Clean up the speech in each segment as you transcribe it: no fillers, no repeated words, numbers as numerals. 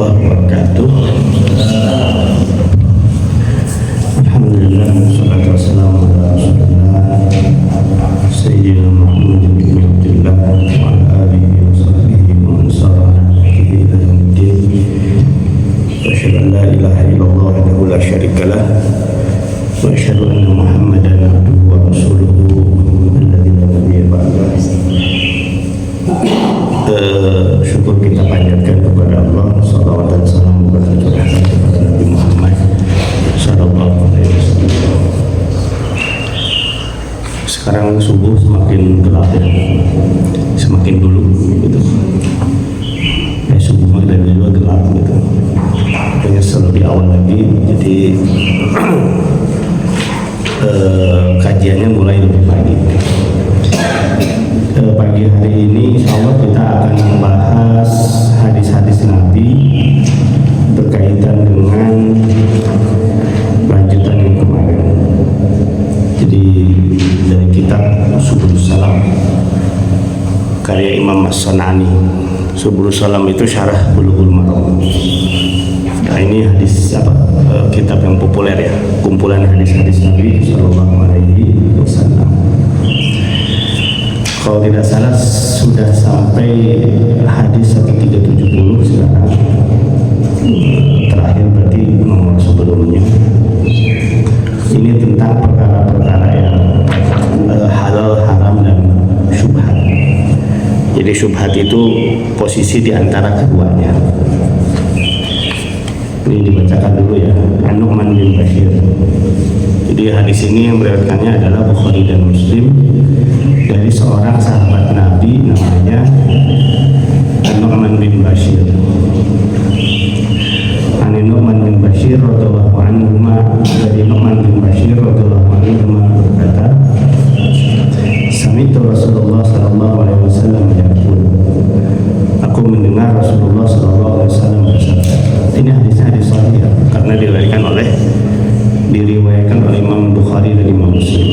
warahmatullahi wabarakatuh. Alhamdulillah, wassalatu wassalamu ala rasulillah Sayyidina Muhammad bin Abdillah wa ala alihi wa sahbihi wa man sara ala nahjihi ila yaumiddin. Wa asyhadu an la ilaha illallah wahdahu la syarika lah wa asyhadu anna Muhammadan abduhu wa rasuluhu alladzi la nabiyya ba'dahu. Syukur kita panjatkan kepada Allah, salawat dan salam bercurahkan kepada Nabi Muhammad sallallahu alaihi wasallam. Sekarang subuh semakin gelap ya, semakin dulu gitu. Subuh dari dulu gelap gitu. Kayaknya selalu di awal lagi, jadi kajiannya mulai lebih pagi. Pagi hari ini insya Allah kita akan membahas hadis-hadis Nabi berkaitan dengan lanjutan yang kemarin. Jadi dari kitab Subulus Salam karya Imam As-San'ani. Subulus Salam itu syarah Bulughul Maram. Nah ini hadis kitab yang populer ya, kumpulan hadis-hadis Nabi Sallallahu Alaihi Wasallam. Kalau tidak salah sudah sampai hadis 1370 sekarang. Terakhir berarti nomor sebelumnya. Ini tentang perkara-perkara yang halal, haram, dan syubhat. Jadi syubhat itu posisi di antara keduanya. Ini dibacakan dulu ya. An-Nu'man bin Bashir. Jadi hadis ini yang meriwayatkannya adalah Bukhari dan Muslim dari seorang sahabat Nabi namanya An-Nu'man bin Bashir. An-Nu'man bin Bashir radhiyallahu anhu, dari Nu'man bin Bashir radhiyallahu anhu berkata, Sami'tu Rasulullah sallallahu alaihi wasallam yaqul. Aku mendengar Rasulullah sallallahu alaihi wasallam bersabda. Ini hadisnya hadis sahih ya, karena diriwayatkan oleh Imam Bukhari dan Imam Muslim.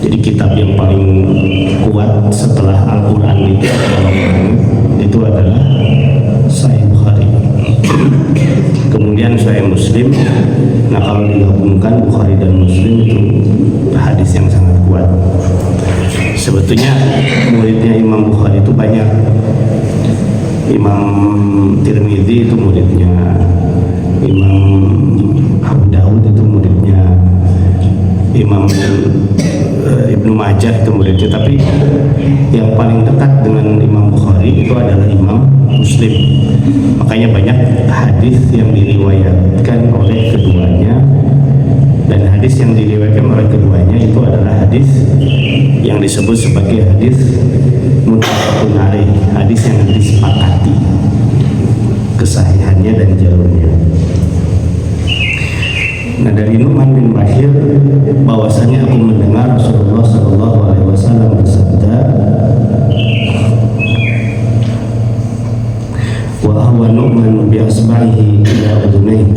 Jadi kitab yang paling kuat setelah Al-Quran itu adalah Sahih Bukhari. Kemudian Sahih Muslim. Nah kalau digabungkan Bukhari dan Muslim itu hadis yang sangat kuat. Sebetulnya muridnya Imam Bukhari itu banyak. Imam Tirmidzi itu muridnya, Imam Abu Dawud itu muridnya, Imam Ibnu Majah itu muridnya. Tapi yang paling dekat dengan Imam Bukhari itu adalah Imam Muslim. Makanya banyak hadis yang diriwayatkan oleh keduanya, dan hadis yang diriwayatkan oleh keduanya itu adalah hadis yang disebut sebagai hadis muttafaqun alaih, hadis yang disepakati kesahihannya dan jalurnya. Nah dari Nu'man bin Bashir bahwasanya aku mendengar Rasulullah sallallahu alaihi wasallam bersabda, wa huwa Nu'man bi asba'ihi ila udunayhi.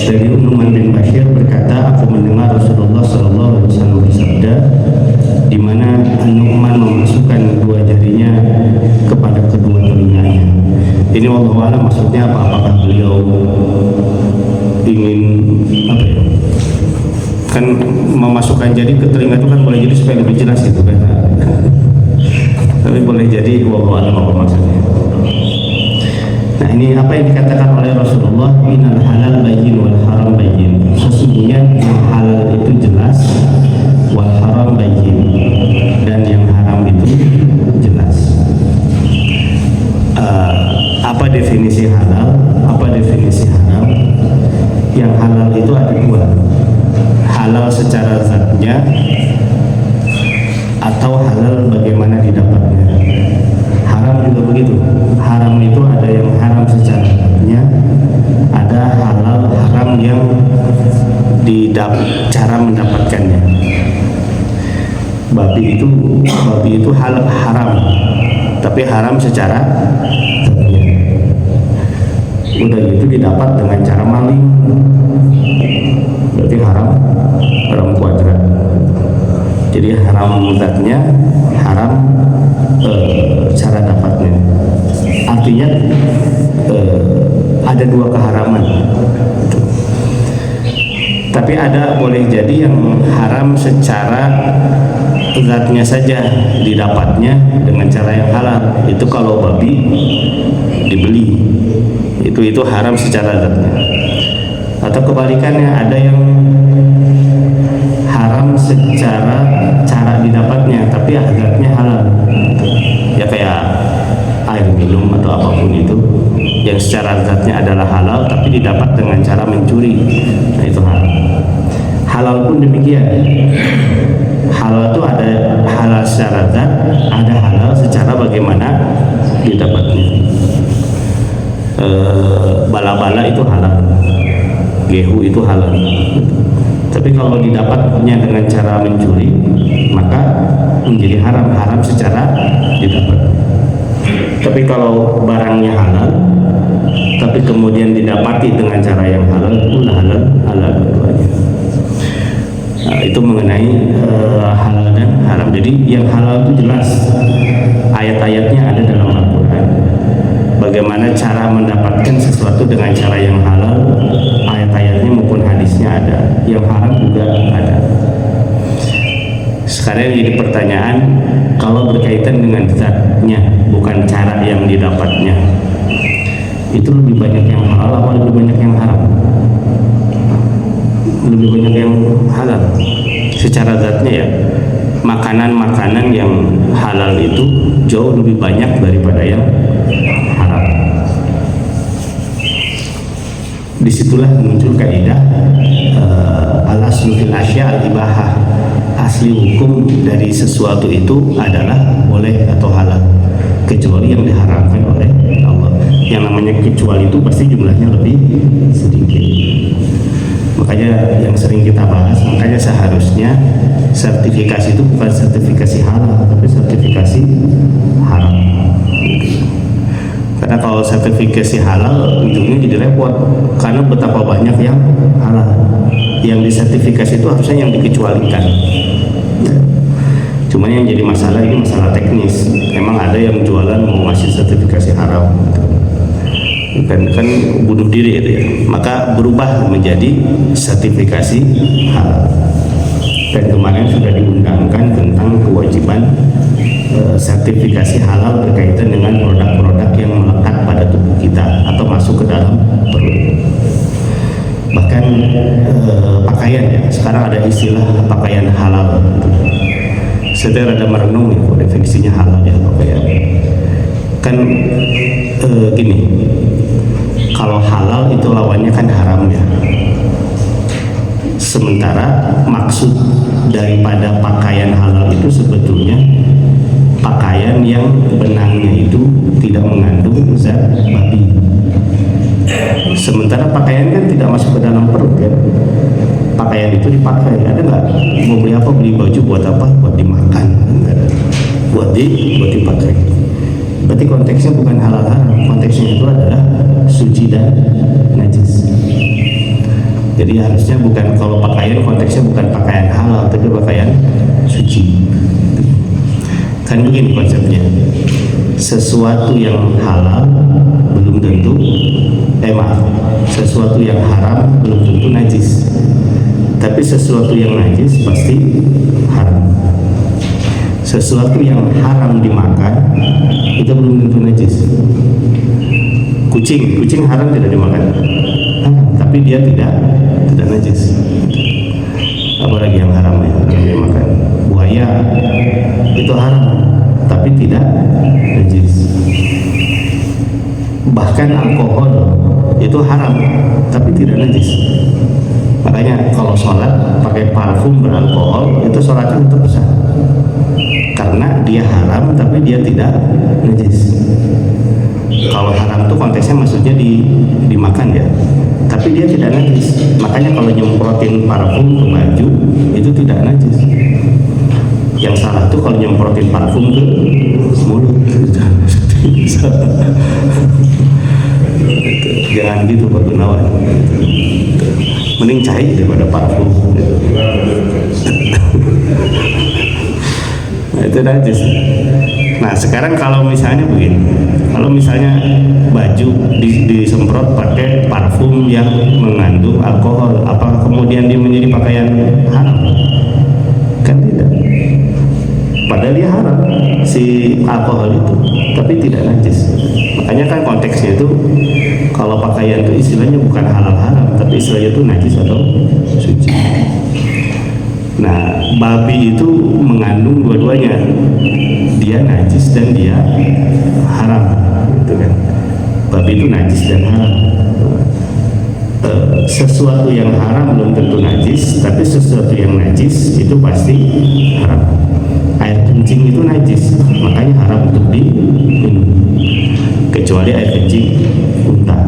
Dari Nu'man bin Bashir berkata, aku mendengar Rasulullah sallallahu alaihi wasallam bersabda, di mana Nu'man memasukkan dua jarinya kepada kedua telinganya. Ini wallahu a'lam maksudnya apa? Apakah beliau ingin apa ya? Kan memasukkan jari ke telinga itu kan boleh jadi supaya lebih jelas gitu kan. Tapi boleh jadi wallahu a'lam apa maksudnya. Nah ini apa yang dikatakan oleh Rasulullah, innal halal bayyin wal haram bayyin. Sesungguhnya yang halal itu jelas, wal haram bayyin, dan yang haram itu jelas. Apa definisi halal? Apa definisi haram? Yang halal itu ada dua, halal secara zatnya atau halal bagaimana didapatnya. Haram juga begitu. Haram itu ada yang haram secara zatnya, ada halal haram yang cara mendapatkannya. Babi itu haram, tapi haram secara zatnya. Udah gitu didapat dengan cara maling, berarti haram kuadrat. Jadi haram zatnya, haram cara dapatnya. Artinya artinya ada dua keharaman. Tapi ada boleh jadi yang haram secara zatnya saja didapatnya dengan cara yang halal. Itu kalau babi dibeli, itu haram secara zatnya. Atau kebalikannya, ada yang haram secara cara didapatnya tapi zatnya halal. Ya kayak air minum atau apapun itu yang secara zatnya adalah halal tapi didapat dengan cara mencuri. Nah, itu haram. Halal pun demikian. Halal itu ada halal secara zat, ada halal secara bagaimana didapatnya. Bala-bala itu halal, gehu itu halal. Tapi kalau didapatnya dengan cara mencuri, maka menjadi haram, haram secara didapat. Tapi kalau barangnya halal, tapi kemudian didapati dengan cara yang halal, itu halal, halal keduanya. Nah, itu mengenai halal dan haram. Jadi yang halal itu jelas, ayat-ayatnya ada dalam Al-Quran. Bagaimana cara mendapatkan sesuatu dengan cara yang halal, ayat-ayatnya maupun hadisnya ada. Yang haram juga ada. Sekarang jadi pertanyaan, kalau berkaitan dengan zatnya, bukan cara yang didapatnya, itu lebih banyak yang halal atau lebih banyak yang haram? Lebih banyak yang halal secara zatnya ya. Makanan-makanan yang halal itu jauh lebih banyak daripada yang haram. Disitulah muncul kaidah al-aslu fil asya al-ibahah. Asli hukum dari sesuatu itu adalah boleh atau halal, kecuali yang diharamkan oleh Allah. Yang namanya kecuali itu pasti jumlahnya lebih sedikit. Makanya yang sering kita bahas, makanya seharusnya sertifikasi itu bukan sertifikasi halal, tapi sertifikasi haram. Karena kalau sertifikasi halal ujungnya jadi repot, karena betapa banyak yang halal. Yang disertifikasi itu harusnya yang dikecualikan. Cuman yang jadi masalah ini masalah teknis. Emang ada yang jualan mau ngasih sertifikasi haram, kan bunuh diri itu ya. Maka berubah menjadi sertifikasi halal. Dan kemarin sudah diundangkan tentang kewajiban sertifikasi halal berkaitan dengan produk-produk yang melekat pada tubuh kita atau masuk ke dalam perut. Bahkan pakaian ya, sekarang ada istilah pakaian halal. Saya ada merenung nih, definisinya halal ya pakaian. Kan gini, kalau halal itu lawannya kan haram ya. Sementara maksud daripada pakaian halal itu sebetulnya pakaian yang benangnya itu tidak mengandung zat babi. Sementara pakaian kan tidak masuk ke dalam perut kan. Pakaian itu dipakai, ada nggak? Mau beli apa? Beli baju buat apa? Buat dimakan, buat dipakai. Berarti konteksnya bukan halal haram, konteksnya itu adalah suci dan najis. Jadi harusnya bukan, kalau pakaian konteksnya bukan pakaian halal, tapi pakaian suci. Kan begini konsepnya, sesuatu yang halal belum tentu sesuatu yang haram belum tentu najis, tapi sesuatu yang najis pasti haram. Sesuatu yang haram dimakan itu belum tentu najis. Kucing haram tidak dimakan, tapi dia tidak najis. Apalagi yang haram yang dimakan, buaya itu haram tapi tidak najis. Bahkan alkohol itu haram tapi tidak najis. Makanya kalau sholat pakai parfum beralkohol itu sholatnya tetap sah, karena dia haram tapi dia tidak najis. Kalau haram itu konteksnya maksudnya dimakan ya, tapi dia tidak najis. Makanya kalau nyemprotin parfum ke baju itu tidak najis. Yang salah tuh kalau nyemprotin parfum ke mulut. Jangan gitu Pak Gunawan. Mending cair daripada parfum. Nah, itu najis. Nah sekarang kalau misalnya begini, kalau misalnya baju disemprot pakai parfum yang mengandung alkohol, apakah kemudian dia menjadi pakaian haram? Kan tidak. Padahal dia haram si alkohol itu, tapi tidak najis. Makanya kan konteksnya itu kalau pakaian itu istilahnya bukan halal haram, tapi istilahnya itu najis atau suci. Nah, babi itu mengandung dua-duanya, dia najis dan dia haram, gitu kan? Babi itu najis dan haram. Sesuatu yang haram belum tentu najis, tapi sesuatu yang najis itu pasti haram. Air kencing itu najis, makanya haram untuk diminum, kecuali air kencing unta.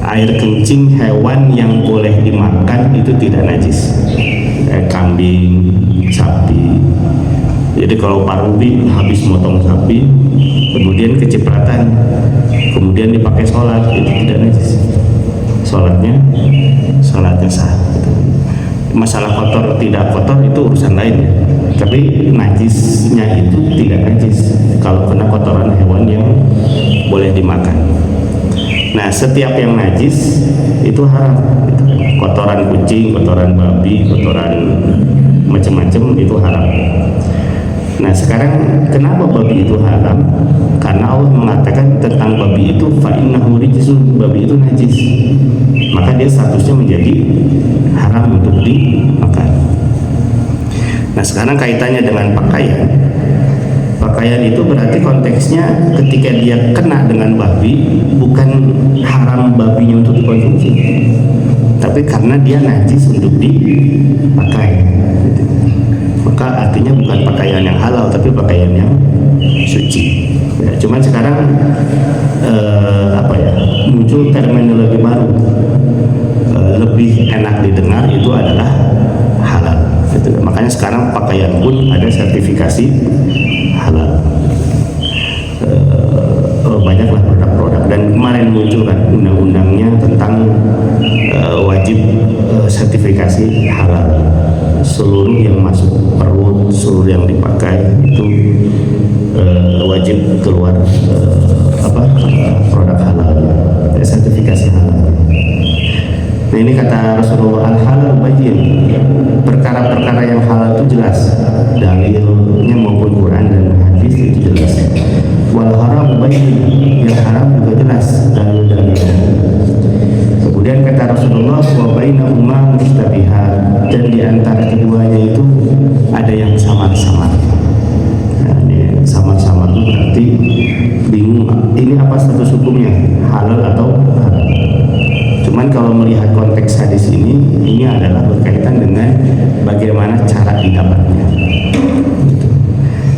Air kencing hewan yang boleh dimakan itu tidak najis, kambing, sapi. Jadi kalau Pak Rubi habis motong sapi, kemudian kecipratan, kemudian dipakai sholat, itu tidak najis. Sholatnya sah. Masalah kotor tidak kotor itu urusan lain ya. Tapi najisnya itu tidak najis kalau kena kotoran hewan yang boleh dimakan. Nah, setiap yang najis itu haram. Kotoran kucing, kotoran babi, kotoran macam-macam itu haram. Nah, sekarang kenapa babi itu haram? Karena Allah mengatakan tentang babi itu fa innahu rijsun, babi itu najis. Maka dia statusnya menjadi haram untuk dimakan. Nah, sekarang kaitannya dengan pakaian. Pakaian itu berarti konteksnya ketika dia kena dengan babi, bukan haram babinya untuk dikonsumsi, tapi karena dia najis untuk dipakai, gitu. Maka artinya bukan pakaian yang halal, tapi pakaian yang suci. Ya, cuman sekarang muncul terminologi baru, lebih enak didengar itu adalah halal. Gitu. Makanya sekarang pakaian pun ada sertifikasi halal. Banyaklah produk-produk, dan kemarin muncul kan undang-undangnya tentang wajib sertifikasi halal. Seluruh yang masuk perut, seluruh yang dipakai itu wajib keluar produk halal, sertifikasi halal. Nah, ini kata Rasulullah, al-halal bayyin, perkara-perkara yang halal itu jelas, dalilnya maupun Quran dan hadis itu jelas. Wal haram bayyin, yang haram juga jelas, dalil-dalilnya. Kemudian kata Rasulullah, wa bainahuma mushtabihat, dan di antara keduanya itu ada yang samar-samar. Nah, ini samar-samar itu berarti bingung, ini apa status hukumnya, halal atau haram. Cuman kalau melihat konteks hadis ini adalah berkaitan dengan bagaimana cara didapatnya. Gitu.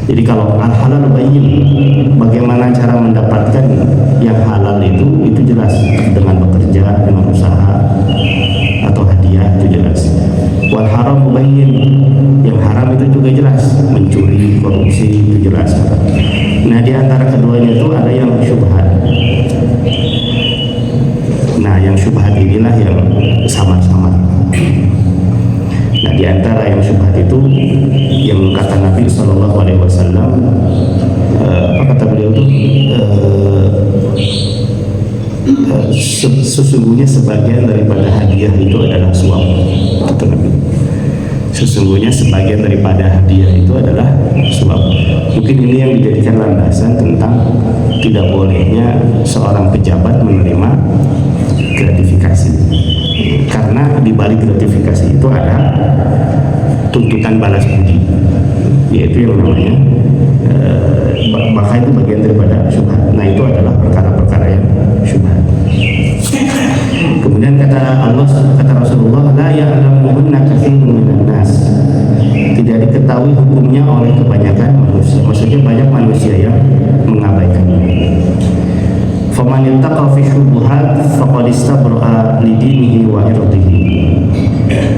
Jadi kalau al-halal bayyin, bagaimana cara mendapatkan yang halal itu jelas, dengan bekerja, dengan usaha atau hadiah itu jelas. Wal haram bayyin, yang haram itu juga jelas, mencuri, korupsi itu jelas. Nah, di antara keduanya itu ada yang syubhat. Nah, yang syubhat inilah yang samar-samar. Nah, di antara yang syubhat itu yang kata Nabi SAW, apa kata beliau itu, sesungguhnya sebagian daripada hadiah itu adalah suap, kata Nabi. Sesungguhnya sebagian daripada hadiah itu adalah suap. Mungkin ini yang dijadikan landasan tentang tidak bolehnya seorang pejabat menerima gratifikasi, karena di balik gratifikasi itu ada tuntutan balas budi, yaitu yang namanya maka itu bagian daripada syubhat. Nah, itu adalah perkara-perkara yang syubhat. Kemudian kata Rasulullah, la ya'lamuhunna katsirun minan nas, tidak diketahui hukumnya oleh kebanyakan manusia. Maksudnya banyak manusia yang mengabaikannya. Faman ittaqa fi syubhat faqad istabra'a li dinihi wa irdihi.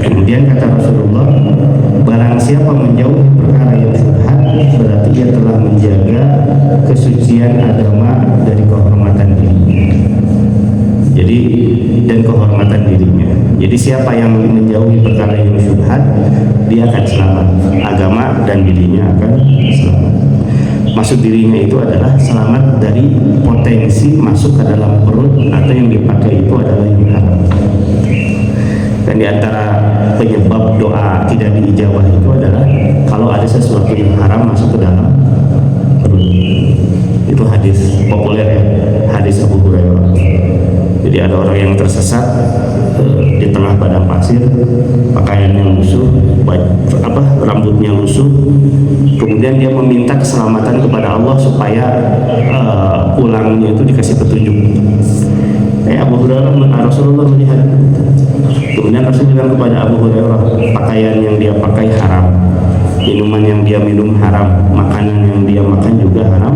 Kemudian kata Rasulullah, barang siapa menjauhi perkara yang syubhat, berarti dia telah menjaga kesucian agama dari kehormatan dirinya. Jadi, dan kehormatan dirinya. Jadi siapa yang menjauhi perkara yang syubhat, dia akan selamat, agama dan dirinya akan selamat. maksud dirinya itu adalah selamat dari potensi masuk ke dalam perut atau yang dipakai itu adalah yang haram. Dan di antara penyebab doa tidak diijabah itu adalah kalau ada sesuatu yang haram masuk ke dalam perut. Itu hadis populer ya, hadis Abu Hurairah. Jadi ada orang yang tersesat di tengah padang pasir, pakaiannya lusuh, rambutnya lusuh, kemudian dia meminta keselamatan kepada Allah supaya pulangnya itu dikasih petunjuk. Abu Hurairah, Rasulullah melihat, kemudian Rasul bilang kepada Abu Hurairah, pakaian yang dia pakai haram, minuman yang dia minum haram, makanan yang dia makan juga haram.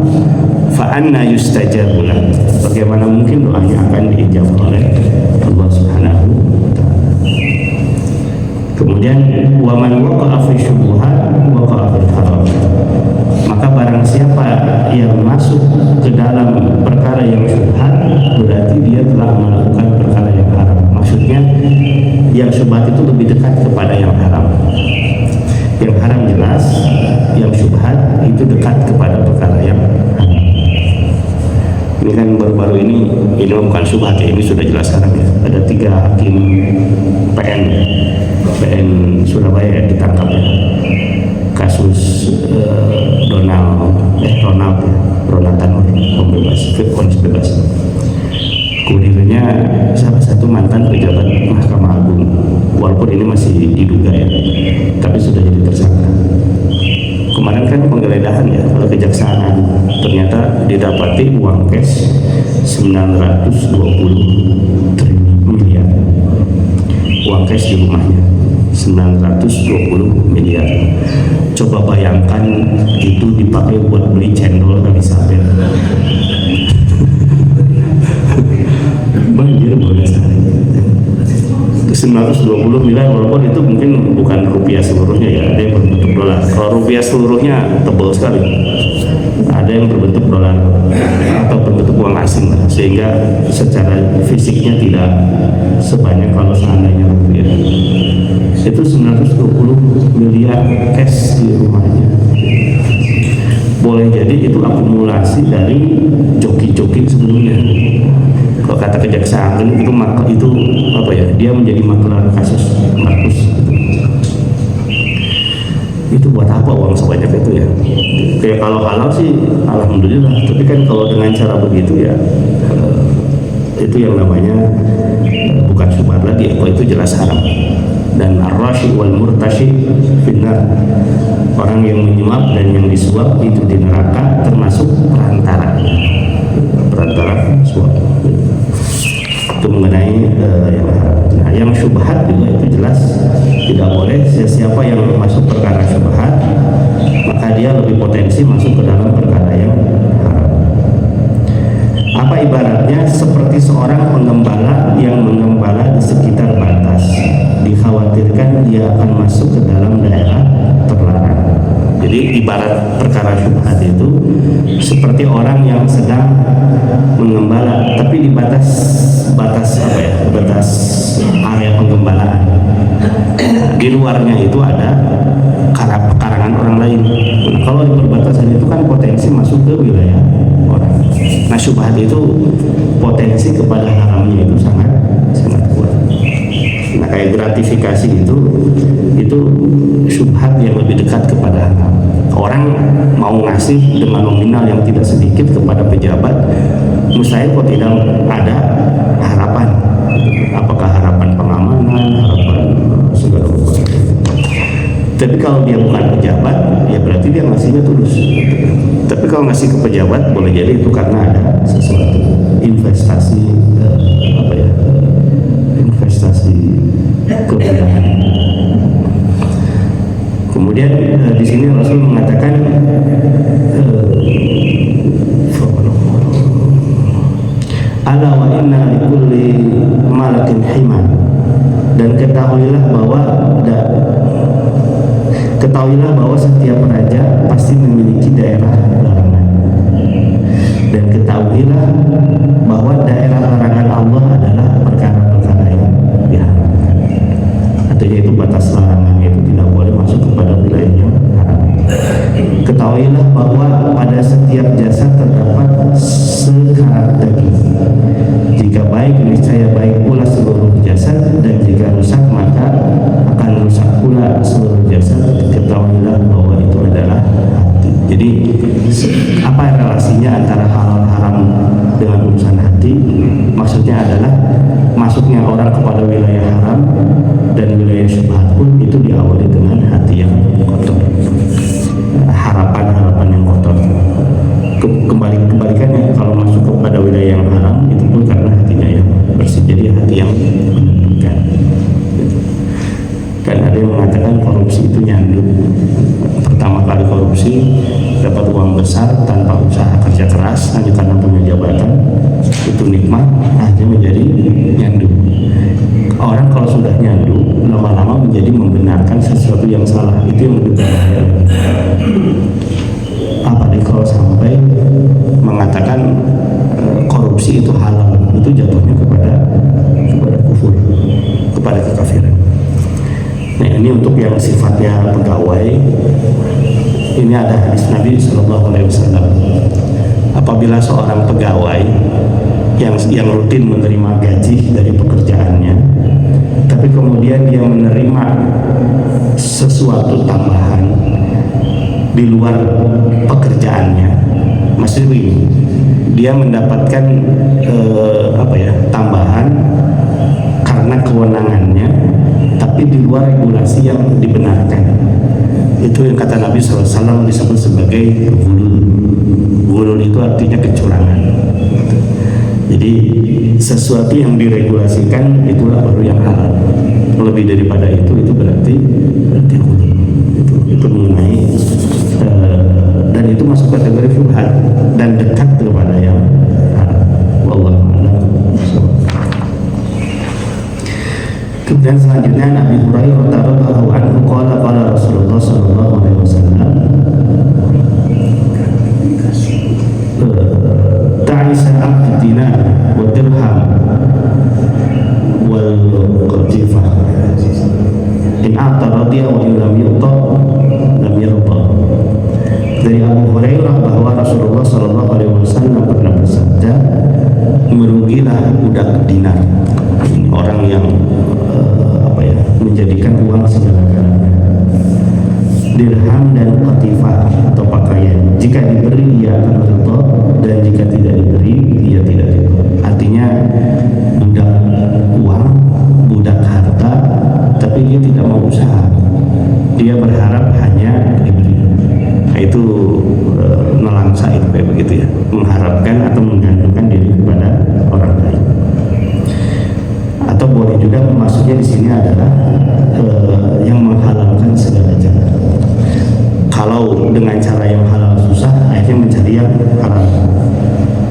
Fa'anna yustajabu lah, bagaimana mungkin doanya akan diijabah oleh Allah Subhanahu wa ta'ala. Kemudian wa man waqa'a fi syubhat waqa'a fil haram, maka barang siapa yang masuk ke dalam perkara yang syubhat berarti dia telah melakukan perkara yang haram. Maksudnya yang syubhat itu lebih dekat kepada yang haram. Yang haram jelas, yang syubhat itu dekat kepada perkara yang haram. Ini kan baru-baru ini bukan syubhat ya, ini sudah jelas sekarang ya. Ada 3 hakim PN Surabaya yang ditangkap ya, kasus Ronald Tanur vonis bebas. Kurirnya salah satu mantan pejabat Mahkamah Agung, walaupun ini masih diduga ya, tapi sudah jadi tersangka. Kemarin kan penggeledahan ya oleh Kejaksaan, ternyata didapati uang cash 920 miliar, uang cash di rumahnya 920 miliar. Coba bayangkan itu dipakai buat beli cendol kali saber. Banjir boleh sekali. 920 miliar, walaupun itu mungkin bukan rupiah seluruhnya ya, ada yang berbentuk dolar. Kalau rupiah seluruhnya tebal sekali, ada yang berbentuk dolar atau berbentuk uang asing, sehingga secara fisiknya tidak sebanyak kalau seandainya rupiah. Itu 920 miliar cash di rumahnya. Boleh jadi itu akumulasi dari joki-joki sebelumnya. Kalau kata Kejaksaan itu apa ya? Dia menjadi maklar kasus Markus. Itu buat apa uang sebanyak itu ya? Kayak kalau halal sih alhamdulillah, tapi kan kalau dengan cara begitu ya itu yang namanya bukan syubhat lagi, kalau itu jelas haram. Dan ar-rashi wal murtashi finnar, orang yang menyuap dan yang disuap itu di neraka, termasuk perantara suap. Itu mengenai yang haram. Nah, yang syubhat juga itu jelas tidak boleh. Siapa yang masuk perkara syubhat, maka dia lebih potensi masuk ke dalam perkara yang haram. Apa ibaratnya? Seperti seorang penggembala yang menggembala di sekitar batas, dikhawatirkan dia akan masuk ke dalam daerah terlarang. Jadi ibarat perkara syubhat itu seperti orang yang sedang menggembala, tapi di batas area penggembalaan. Di luarnya itu ada pekarangan orang lain. Nah, kalau di perbatasan itu kan potensi masuk ke wilayah orang. Nah, syubhat itu potensi kepada haramnya itu sangat kuat. Nah, kayak gratifikasi itu syubhat yang lebih dekat kepada haram. Orang mau ngasih dengan nominal yang tidak sedikit kepada pejabat, mustahil kok tidak ada harapan. Apakah harapan pengamanan, harapan segala macam. Tapi kalau dia bukan pejabat, ya berarti dia ngasihnya tulus. Tapi kalau ngasih ke pejabat, boleh jadi itu karena ada sesuatu investasi investasi kebudayaan. Kemudian di sini Rasul mengatakan ala wa inna likulli malakin himan, dan ketahuilah bahwa setiap raja pasti memiliki daerah larangan, dan ketahuilah bahwa daerah larangan Allah adalah perkara-perkara yang diharamkan. Artinya itu batas larangannya itu tidak boleh masuk kepada wilayah yang haram. Ketahuilah bahwa pada dengan urusan hati, maksudnya adalah masuknya orang kepada wilayah haram dan wilayah syubhat pun itu diawali dengan hati yang kotor, harapan-harapan yang kotor. Kebalikannya, kalau masuk kepada wilayah yang haram itu pun karena hatinya yang bersih, jadi hati yang menentukan. Kan ada yang mengatakan korupsi itu nyandu. Pertama kali korupsi dapat uang besar tanpa usaha kerja keras, hanya karena punya jabatan, itu nikmat, akhirnya menjadi nyandu. Orang kalau sudah nyandu, lama-lama menjadi membenarkan sesuatu yang salah, itu yang lebih berbahaya. Apalagi kalau sampai mengatakan korupsi itu halal, itu jatuhnya kepada kufur, kepada kekafiran. Nah, ini untuk yang sifatnya pegawai. Ini ada hadis Nabi Shallallahu Alaihi Wasallam. Apabila seorang pegawai yang rutin menerima gaji dari pekerjaannya, tapi kemudian dia menerima sesuatu tambahan di luar pekerjaannya, maksudnya ini dia mendapatkan tambahan karena kewenangannya, tapi di luar regulasi yang dibenarkan. Itu yang kata Nabi SAW disebut sebagai gulul. Gulul itu artinya kecurangan. Jadi sesuatu yang diregulasikan itulah baru yang halal. Lebih daripada itu berarti gulul. Itu mengenai dan itu masuk kategori syubhat dan dekat kepada yang haram. Wallahu a'lam. Kemudian selanjutnya Nabi Hurairah radhiyallahu anhu qala Rasulullah sallallahu alaihi wasallam, ta'isa abdu dinar wa dirham wal qatifah in a'ta radiya wa in lam yu'ta lam yarda. Dari Abu Hurairah bahwa Rasulullah sallallahu alaihi wasallam pernah bersabda, merugilah budak dinar, orang yang menjadikan uang segala-galanya, dirham dan qatifah atau pakaian, jika diberi dia akan ridha dan jika tidak diberi dia tidak ridha. Artinya budak uang, budak harta, tapi dia tidak mau usaha, dia berharap hanya diberi. Nah, itu nelangsa itu kayak begitu ya, mengharapkan atau menggantungkan diri kepada orang lain. Atau boleh juga maksudnya di sini adalah yang menghalalkan segala cara. Kalau dengan cara yang halal susah, akhirnya mencari yang halal.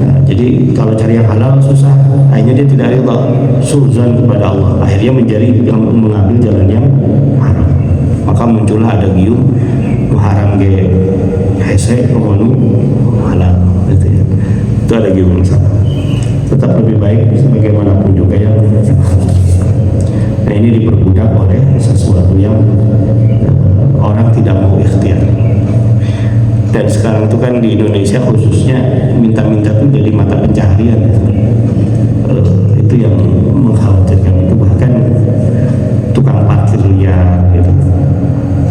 Nah, jadi kalau cari yang halal susah, akhirnya dia tidak ridha, suzan kepada Allah, akhirnya mengambil jalan yang haram. Maka muncullah ada gium haram ge hese pemonu halal, gitu ya. Itu ada gium yang salah. Tetap lebih baik sebagaimanapun juga yang halal. Nah, ini diperbudak oleh sesuatu yang orang tidak mau ikhtiar. Dan sekarang itu kan di Indonesia khususnya minta-minta itu jadi mata pencaharian. Itu yang mengkhawatirkan, itu bahkan tukang parkir liar gitu.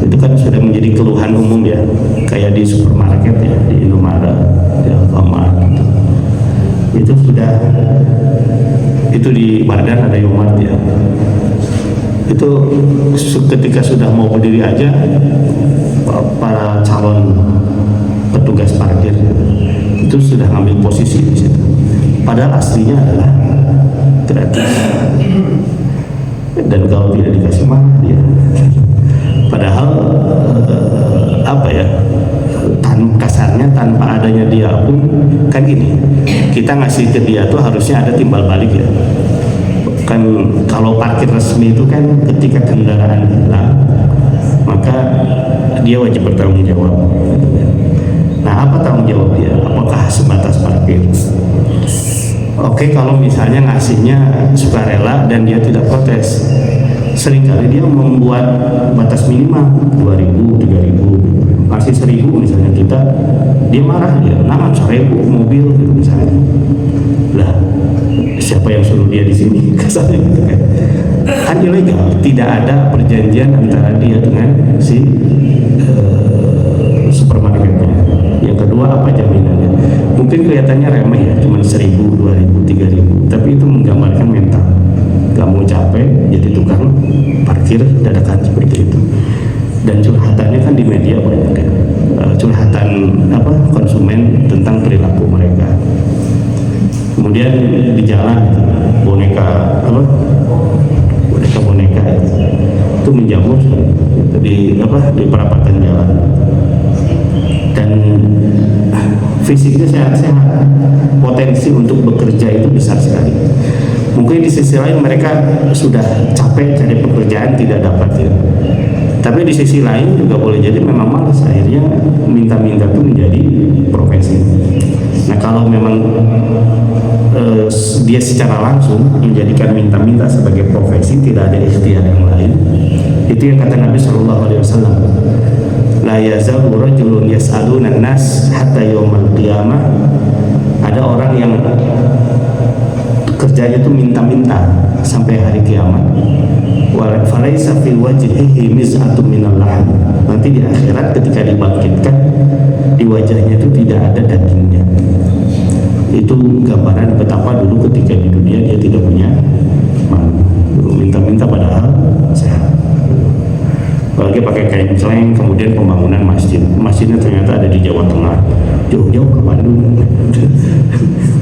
Itu kan sudah menjadi keluhan umum ya, kayak di supermarket ya, di Indomaret, di Alfamart gitu. Itu di Bardan ada Yomart ya. Itu ketika sudah mau berdiri aja, para calon petugas parkir itu sudah ngambil posisi di situ. Padahal aslinya adalah gratis. Dan kalau tidak dikasih mahal dia. Padahal kasarnya tanpa adanya dia pun kan gini, kita ngasih ke dia tuh harusnya ada timbal balik ya. Kan kalau parkir resmi itu kan ketika kendaraan hilang maka dia wajib bertanggung jawab. Nah, apa tanggung jawab dia? Apakah sebatas parkir? Oke, kalau misalnya ngasihnya sukarela dan dia tidak protes, seringkali dia membuat batas minimal 2.000, 3.000, masih 1.000 misalnya dia marah, dia nama 1.000 mobil gitu misalnya. Lah, siapa yang suruh dia di sini? Kasarnya gitu kan. Kan ilegal, tidak ada perjanjian antara dia dengan si supermarketnya. Yang kedua, apa jaminannya? Mungkin kelihatannya remeh ya, cuma 1.000 dikatakan seperti itu. Dan curhatannya kan di media banyak ya. Curhatan konsumen tentang perilaku mereka. Kemudian di jalan boneka itu menjamur di perapatan jalan, dan fisiknya sehat-sehat, potensi untuk bekerja itu besar sekali. Mungkin di sisi lain mereka sudah capek cari pekerjaan tidak dapat ya. Tapi di sisi lain juga boleh jadi memang malas, akhirnya minta-minta itu menjadi profesi. Nah kalau memang dia secara langsung menjadikan minta-minta sebagai profesi, tidak ada ikhtiar yang lain, itu yang kata Nabi SAW, la yazalu rajulun yas'aluna nas hatta yaumal qiyamah. Ada orang yang kerjanya itu minta-minta sampai hari kiamat. Falaisa fi wajhihi miz'atun minal lahm. Nanti di akhirat ketika dibangkitkan, di wajahnya itu tidak ada dagingnya. Itu gambaran betapa dulu ketika di dunia dia tidak punya malu, minta-minta padahal sehat. Apalagi pakai kain celeng. Kemudian pembangunan masjidnya ternyata ada di Jawa Tengah, jauh-jauh ke Bandung.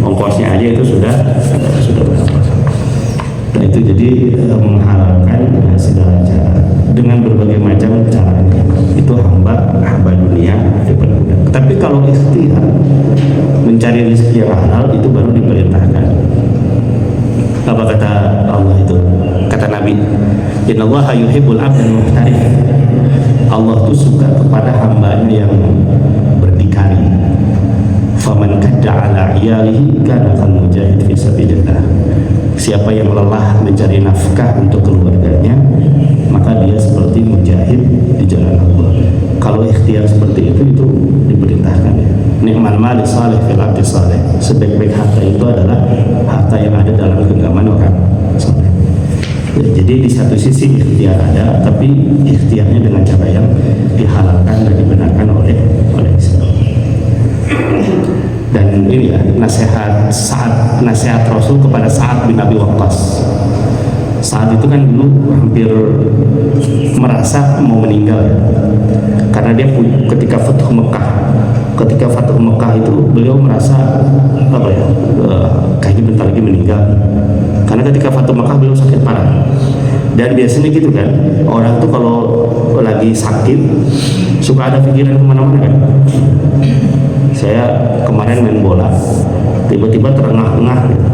Ongkosnya aja itu sudah berapa. Nah itu jadi menghalalkan segala cara dengan berbagai macam cara. Itu hamba dunia dipermudah. Tapi kalau ikhtiar mencari rezeki yang halal, itu baru diperintahkan. Apa kata Allah itu? Kata Nabi, innallaha yuhibbul 'abdal muhtarif. Allah itu suka kepada hambanya yang berdikari. Faman kadda 'ala 'iyalihi kana kal mujahid fi sabilillah. Siapa yang lelah mencari nafkah untuk keluarganya, maka dia seperti mujahid di jalan Allah. Kalau ikhtiar seperti itu diperintahkan ya. Ni'mal mali salih fil abdi salih. Sebaik-baik harta itu adalah harta yang ada dalam genggaman orang saleh. Ya, jadi di satu sisi ikhtiar ada, tapi ikhtiarnya dengan cara yang dihalalkan dan dibenarkan oleh Islam. Dan ini ya nasihat Rasul kepada Sa'ad bin Abi Waqqas. Saat itu kan dulu hampir merasa mau meninggal ya. Karena dia ketika Fathu Mekah itu beliau merasa kayaknya bentar lagi meninggal. Karena ketika Fathu Mekah beliau sakit parah. Dan biasanya gitu kan, orang tuh kalau lagi sakit suka ada pikiran kemana-mana kan. Saya kemarin main bola, tiba-tiba terengah-engah gitu.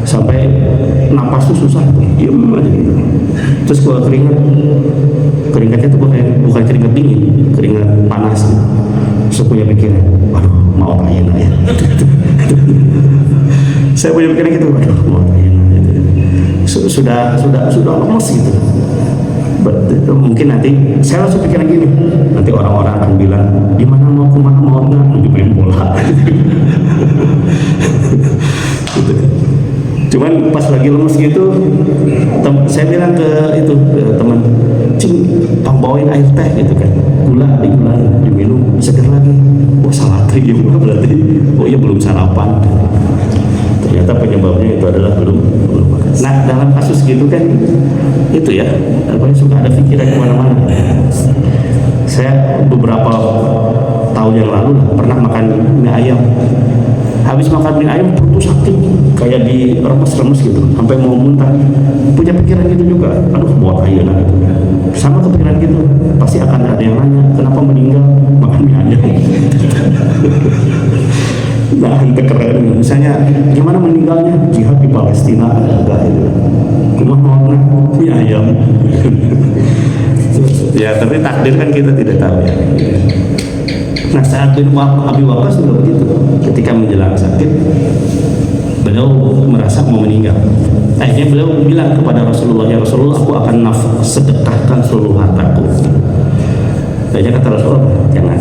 Sampai napas tuh susah, diem aja gitu. Terus kalau keringatnya tuh bukan keringat dingin, keringat panas gitu. Terus punya pikiran, waduh mau apain ya. Saya punya pikiran gitu, waduh mau apain gitu. Sudah lemes gitu. Mungkin nanti saya langsung pikiran gini, nanti orang-orang akan bilang di mana mau kemana mau enggak, main bola. Gitu. Cuman pas lagi lemes gitu, saya bilang ke teman, cing, bawain air teh gitu kan, gula diminum, seger lagi. Oh salah gimana berarti? Oh iya belum sarapan. Ternyata penyebabnya itu adalah belum makan. Nah dalam kasus gitu kan, itu ya, suka ada pikiran kemana-mana. Saya beberapa tahun yang lalu pernah makan mie ayam. Habis makan mie ayam perut sakit, kayak di remes-remes gitu, sampai mau muntah. Punya pikiran gitu juga, aduh buat ayeuna gitu. Sama kepikiran gitu, pasti akan ada yang nanya, kenapa meninggal makan mie ayam? Nah, itu keren. Misalnya, gimana meninggalnya? Jihad di Palestina enggak itu. Cuma mau mie ayam. Ya, tapi takdir kan kita tidak tahu ya. Nah, Sa'ad bin Abi Waqqas juga begitu. Ketika menjelang sakit, beliau merasa mau meninggal. Akhirnya beliau bilang kepada Rasulullah, ya Rasulullah, aku akan sedekahkan seluruh hartaku. Akhirnya kata Rasulullah, jangan.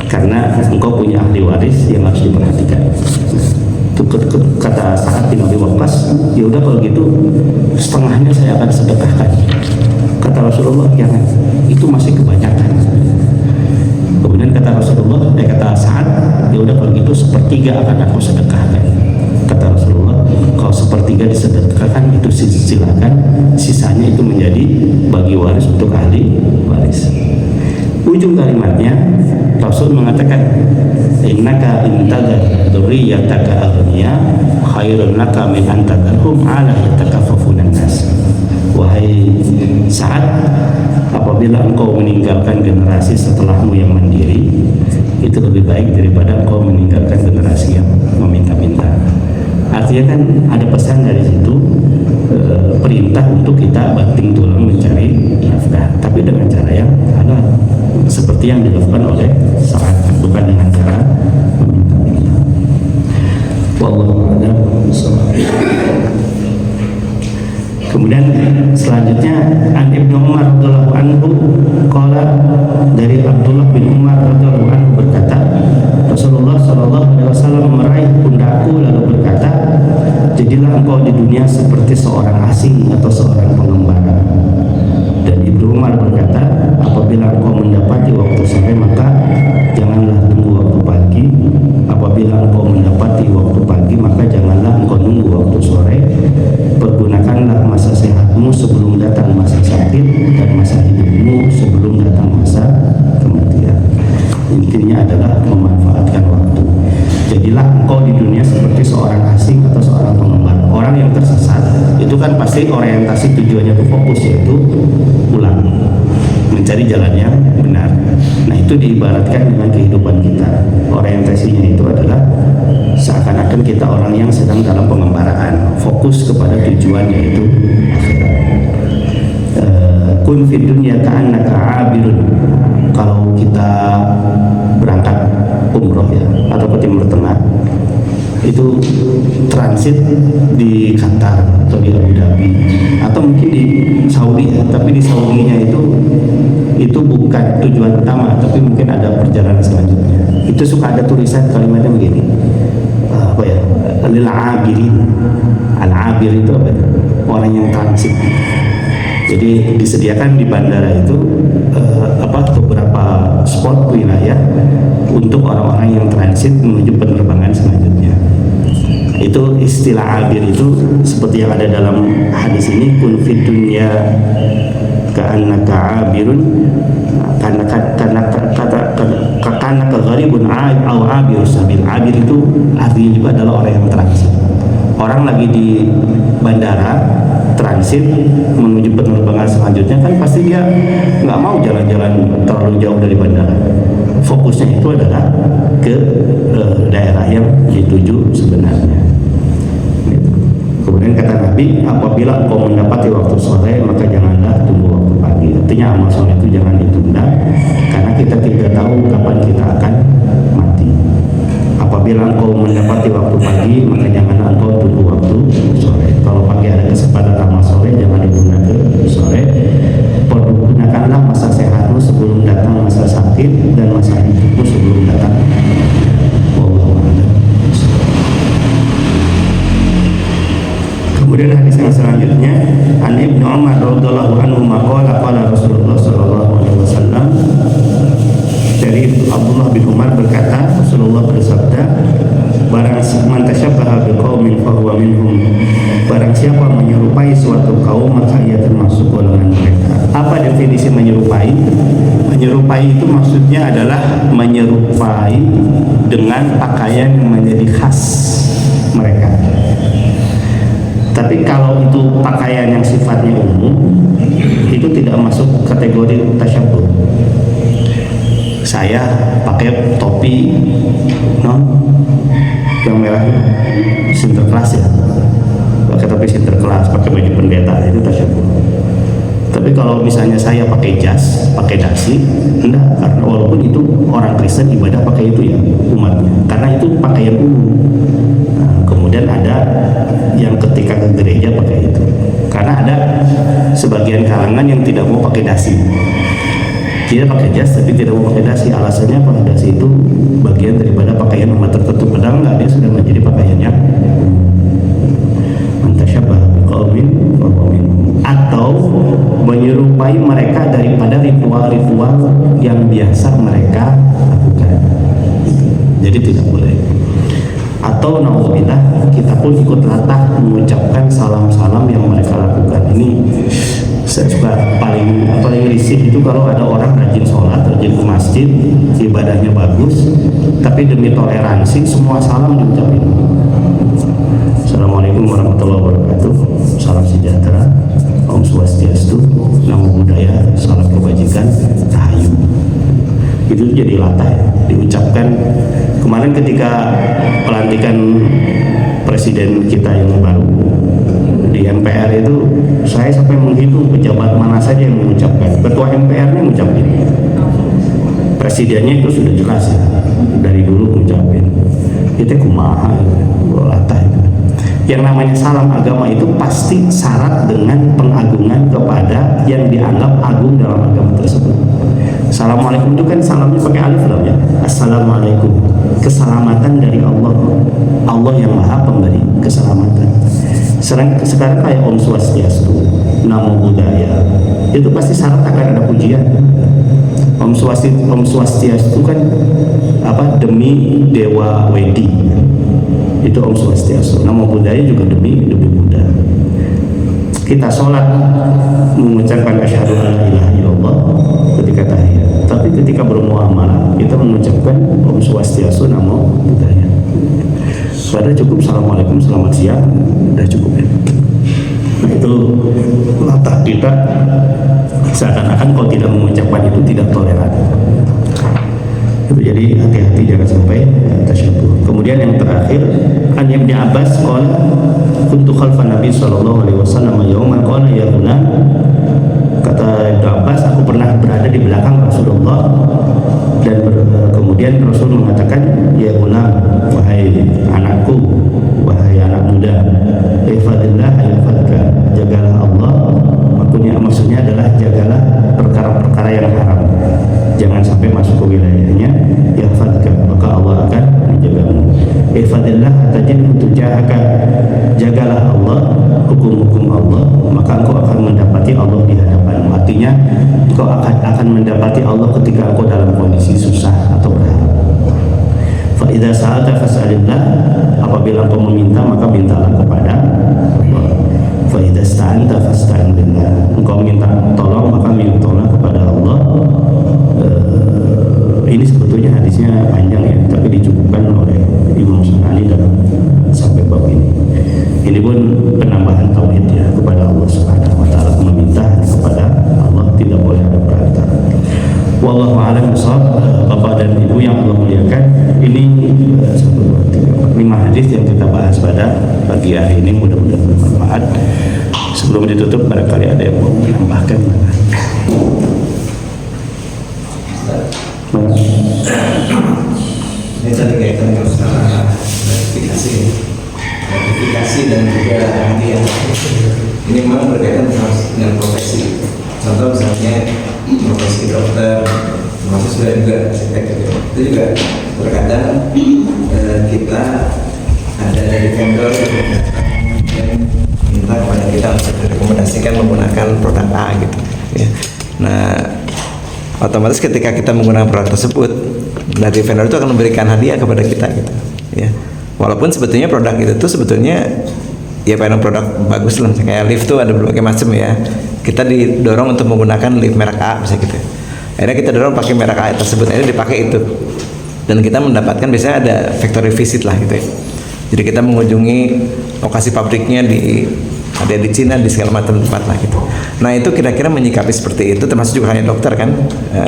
Karena engkau punya ahli waris yang harus diperhatikan. Itu kata Sa'ad bin Abi Waqqas, ya udah kalau gitu setengahnya saya akan sedekahkan. Kata Rasulullah, jangan. Itu masih kebanyakan. Kemudian kata Rasulullah, kata Sa'ad, ya udah kalau gitu sepertiga akan aku sedekahkan. Kata Rasulullah, kalau sepertiga disedekahkan itu silakan, sisanya itu menjadi menjadi bagi waris untuk ahli waris. Ujung kalimatnya Rasul mengatakan, innaka intadar dzurriyyataka aghniya khairun laka min an tadarhum ala yatakaffafunan nas. Wahai Sa'ad, apabila engkau meninggalkan generasi setelahmu yang mandiri, itu lebih baik daripada engkau meninggalkan generasi yang meminta-minta. Artinya kan ada pesan dari situ, perintah untuk kita banting tulang mencari nafkah, tapi dengan cara yang halal, seperti yang dilakukan oleh Sa'ad, bukan dengan cara meminta-minta. Wallahu a'lam bishawab. Kemudian selanjutnya an Ibnu Umar radhiyallahu anhu qala, dari Abdullah bin Umar radhiyallahu anhu berkata, Rasulullah sallallahu alaihi wasallam meraih pundakku lalu berkata, jadilah engkau di dunia seperti seorang asing atau seorang pengembara. Dan Ibnu Umar berkata, apabila engkau mendapati waktu sore maka janganlah tunggu waktu pagi, apabila engkau mendapati waktu pagi maka janganlah engkau nunggu waktu sore. Pergunakanlah masa sehatmu sebelum datang masa sakit, dan masa hidupmu sebelum datang masa kematian. Intinya adalah memanfaatkan waktu. Jadilah engkau di dunia seperti seorang asing atau seorang pengembara. Orang yang tersesat itu kan pasti orientasi tujuannya itu fokus, yaitu pulang, mencari jalan yang benar. Nah, itu diibaratkan dengan kehidupan kita. Orientasinya itu adalah seakan-akan kita orang yang sedang dalam pengembaraan, fokus kepada tujuan, yaitu akhirat. Kun fid dunya ka'annaka 'abirun. Kalau kita berangkat umroh ya, atau ke Timur Tengah, itu transit di Qatar atau di Abu Dhabi atau mungkin di Saudi ya, tapi di Saudinya itu bukan tujuan utama, tapi mungkin ada perjalanan selanjutnya. Itu suka ada tulisan kalimatnya begini, apa ya, lil abirin. Al-abir itu apa ya? Orang yang transit. Jadi disediakan di bandara itu beberapa spot wilayah untuk orang-orang yang transit menuju penerbangan selanjutnya. Itu istilah abir itu seperti yang ada dalam hadis ini, kun fid dunya ka'annaka abirun, karena gharibun au abir sabil. Abir itu artinya juga adalah orang yang transit. Orang lagi di bandara transit menuju penerbangan selanjutnya, kan pasti dia nggak mau jalan-jalan terlalu jauh dari bandara. Fokusnya itu adalah ke daerah yang dituju sebenarnya. Kemudian kata Nabi, apabila engkau mendapati waktu sore maka janganlah tunggu waktu pagi. Artinya amal soleh itu jangan ditunda, karena kita tidak tahu kapan kita akan mati. Apabila engkau mendapati waktu pagi maka janganlah engkau tunggu waktu sore. Kalau pagi ada kesempatan amal soleh, jangan ditunda ke sore. Gunakanlah masa sehatmu sebelum datang masa sakit, dan masa hidupmu sebelum datang. Kemudian hadis yang selanjutnya, an Ibnu Umar radhiyallahu anhu maqala qala Rasulullah sallallahu alaihi wasallam, dari Abdullah bin Umar berkata, Rasulullah bersabda, barang man tasyabbaha biqaumin fahuwa minhum, barang siapa menyerupai suatu kaum maka ia termasuk golongan mereka. Apa definisi menyerupai? Menyerupai itu maksudnya adalah menyerupai dengan pakaian yang menjadi khas mereka. Tapi kalau itu pakaian yang sifatnya umum, itu tidak masuk kategori tasyabbuh. Saya pakai topi yang merah, Sinterklas ya, pakai topi Sinterklas, pakai baju pendeta, itu tasyabbuh. Tapi kalau misalnya saya pakai jas, pakai dasi, enggak, karena walaupun itu orang Kristen ibadah pakai itu ya umatnya, karena itu pakaian umum. Nah, kemudian ada yang ketika ke gereja pakai itu, karena ada sebagian kalangan yang tidak mau pakai dasi, tidak pakai jas tapi tidak mau pakai dasi. Alasannya pakai dasi itu bagian daripada pakaian umat tertentu, padahal enggak, dia sudah menjadi pakaiannya. Antasyabah biqaumin fahuwa minhum, atau menyerupai mereka daripada ritual-ritual yang biasa mereka lakukan. Jadi tidak boleh. Atau naudzubillah, kita pun ikut latah mengucapkan salam-salam yang mereka lakukan. Ini Saya suka paling risih itu kalau ada orang rajin sholat, rajin ke masjid, ibadahnya bagus, tapi demi toleransi semua salam diucapin. Assalamualaikum warahmatullahi wabarakatuh, salam sejahtera, Om Swastiastu, Namo Buddhaya, salam kebajikan, Rahayu. Itu jadi latah diucapkan. Kemarin ketika pelantikan presiden kita yang baru di MPR itu, saya sampai menghitung pejabat mana saja yang mengucapkan. Ketua MPR-nya mengucapkan, presidennya itu sudah jelas ya, dari dulu mengucapkan. Itu kumaha, latah itu. Yang namanya salam agama itu pasti syarat dengan pengagungan kepada yang dianggap agung dalam agama tersebut. Assalamualaikum itu kan salamnya pakai alif lam ya. Assalamualaikum, keselamatan dari Allah. Allah yang maha pemberi keselamatan. Sekarang kayak Om Swastiastu, Namo Buddhaya, itu pasti syarat akan ada pujian. Om Swastiastu kan apa, demi Dewa Wedi, itu Om Swastiastu. Namo Buddhaya juga demi Buddha. Kita sholat mengucapkan asyhadu an la ilaha illallah ketika tahiyat, tapi ketika bermuamalah kita mengucapkan Om Swastiastu, Namo Buddhaya. Sudah cukup, assalamualaikum, selamat siang, sudah cukup ya. Nah, itu latah kita seakan-akan kalau tidak mengucapkan itu tidak toleran. Itu jadi hati-hati jangan sampai tasyabbuh. Kemudian yang terakhir, An Ibnu Abbas qala kuntu khalfan Nabi sallallahu alaihi wasallam yauman qala ya gulam. Kata Ibnu Abbas, aku pernah berada di belakang Rasulullah dan kemudian Rasul mengatakan, ya gulam, wahai anakku, wahai anak muda, ihfadillah yahfadka, jagalah Allah. Maksudnya adalah jagalah perkara-perkara yang haram, jangan sampai masuk ke wilayahnya. Yahfadka, maka Allah akan menjagamu. Ihfadillah tajidhu tujahaka, jagalah Allah, hukum-hukum Allah, maka engkau akan mendapati Allah di hadapanmu. Artinya engkau akan mendapati Allah ketika engkau dalam kondisi susah atau berharap. Fa idza sa'alta fas'alillah, apabila engkau meminta maka mintalah kepada Allah. Fa idza sta'anta fasta'in billah, engkau minta tolong maka mintalah kepada Allah. Ini sebetulnya hadisnya panjang ya, tapi dicukupkan oleh Imam Syukani dalam sampai bab ini. Ini pun penambahan tauhid ya kepada Allah Subhanahu wa taala, meminta kepada Allah, tidak boleh ada perantara. Wallahu a'lam bishawab. Bapak dan Ibu yang Allah muliakan, ini 5 hadis yang kita bahas pada pagi hari ini, mudah-mudahan bermanfaat. Sebelum ditutup, barangkali ada yang mau menambahkan. Ini tadi kaitan dengan masalah gratifikasi dan juga hadiah. Ini memang berkaitan dengan profesi. Contoh misalnya profesi dokter, termasuk sudah juga arsitek itu juga terkadang kita ada dari vendor yang minta kepada kita untuk direkomendasikan menggunakan produk A gitu ya. Nah, otomatis ketika kita menggunakan produk tersebut, dari vendor itu akan memberikan hadiah kepada kita gitu ya. Walaupun sebetulnya produk itu tuh sebetulnya ya produk bagus lah, kayak lift tuh ada berbagai macam ya. Kita didorong untuk menggunakan lift merek A misalnya gitu. Akhirnya kita dorong pakai merek A tersebut, akhirnya dipakai itu. Dan kita mendapatkan biasanya ada factory visit lah gitu ya. Jadi kita mengunjungi lokasi pabriknya ada di Cina, di segala macam tempat lah gitu. Nah itu kira-kira menyikapi seperti itu, termasuk juga hanya dokter kan,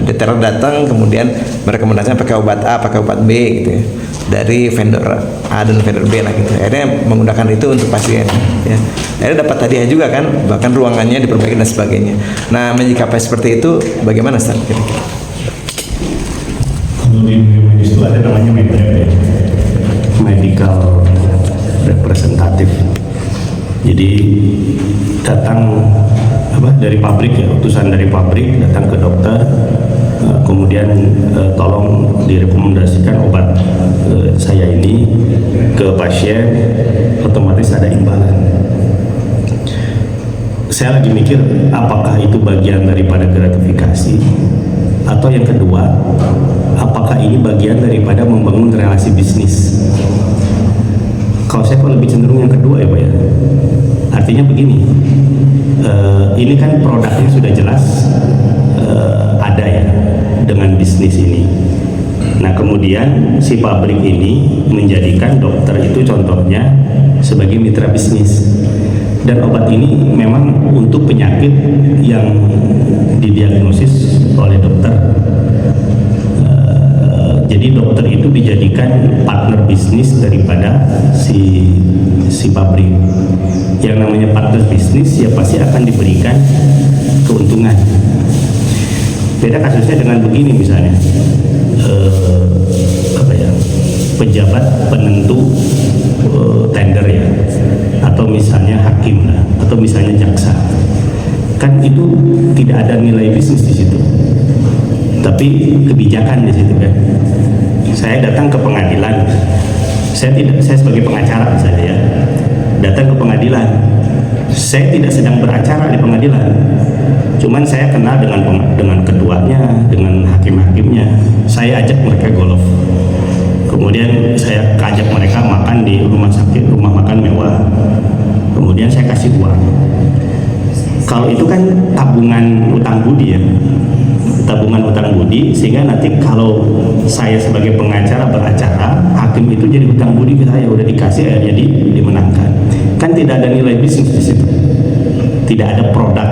detailer datang kemudian merekomendasikan pakai obat A, pakai obat B gitu ya, dari vendor A dan vendor B lah gitu. Akhirnya menggunakan itu untuk pasien ya. Akhirnya dapat hadiah juga kan, bahkan ruangannya diperbaiki dan sebagainya. Nah menyikapi seperti itu bagaimana Ustaz kira-kira? Kalau di medis itu ada namanya medical representative. Jadi datang dari pabrik ya, utusan dari pabrik datang ke dokter, kemudian tolong direkomendasikan obat saya ini ke pasien, otomatis ada imbalan. Saya lagi mikir apakah itu bagian daripada gratifikasi, atau yang kedua, apakah ini bagian daripada membangun relasi bisnis. Kalau saya kok lebih cenderung yang kedua ya Pak ya. Artinya begini, ini kan produknya sudah jelas ada ya dengan bisnis ini. Nah kemudian si pabrik ini menjadikan dokter itu contohnya sebagai mitra bisnis, dan obat ini memang untuk penyakit yang didiagnosis oleh dokter. Jadi dokter itu dijadikan partner bisnis daripada si pabrik. Yang namanya partner bisnis ya pasti akan diberikan keuntungan. Beda kasusnya dengan begini misalnya, pejabat penentu tender ya, atau misalnya hakim lah, atau misalnya jaksa, kan itu tidak ada nilai bisnis di situ, tapi kebijakan di situ kan. Saya datang ke pengadilan, saya sebagai pengacara misalnya ya, datang ke pengadilan, saya tidak sedang beracara di pengadilan, cuman saya kenal dengan ketuanya, dengan hakim-hakimnya, saya ajak mereka golf, kemudian saya ajak mereka makan di rumah sakit, rumah makan mewah, kemudian saya kasih uang. Kalau itu kan tabungan utang budi ya, tabungan utang budi, sehingga nanti kalau saya sebagai pengacara beracara, hakim itu jadi utang budi ke saya, udah dikasih akhirnya dimenangkan. Kan tidak ada nilai bisnis di situ, tidak ada produk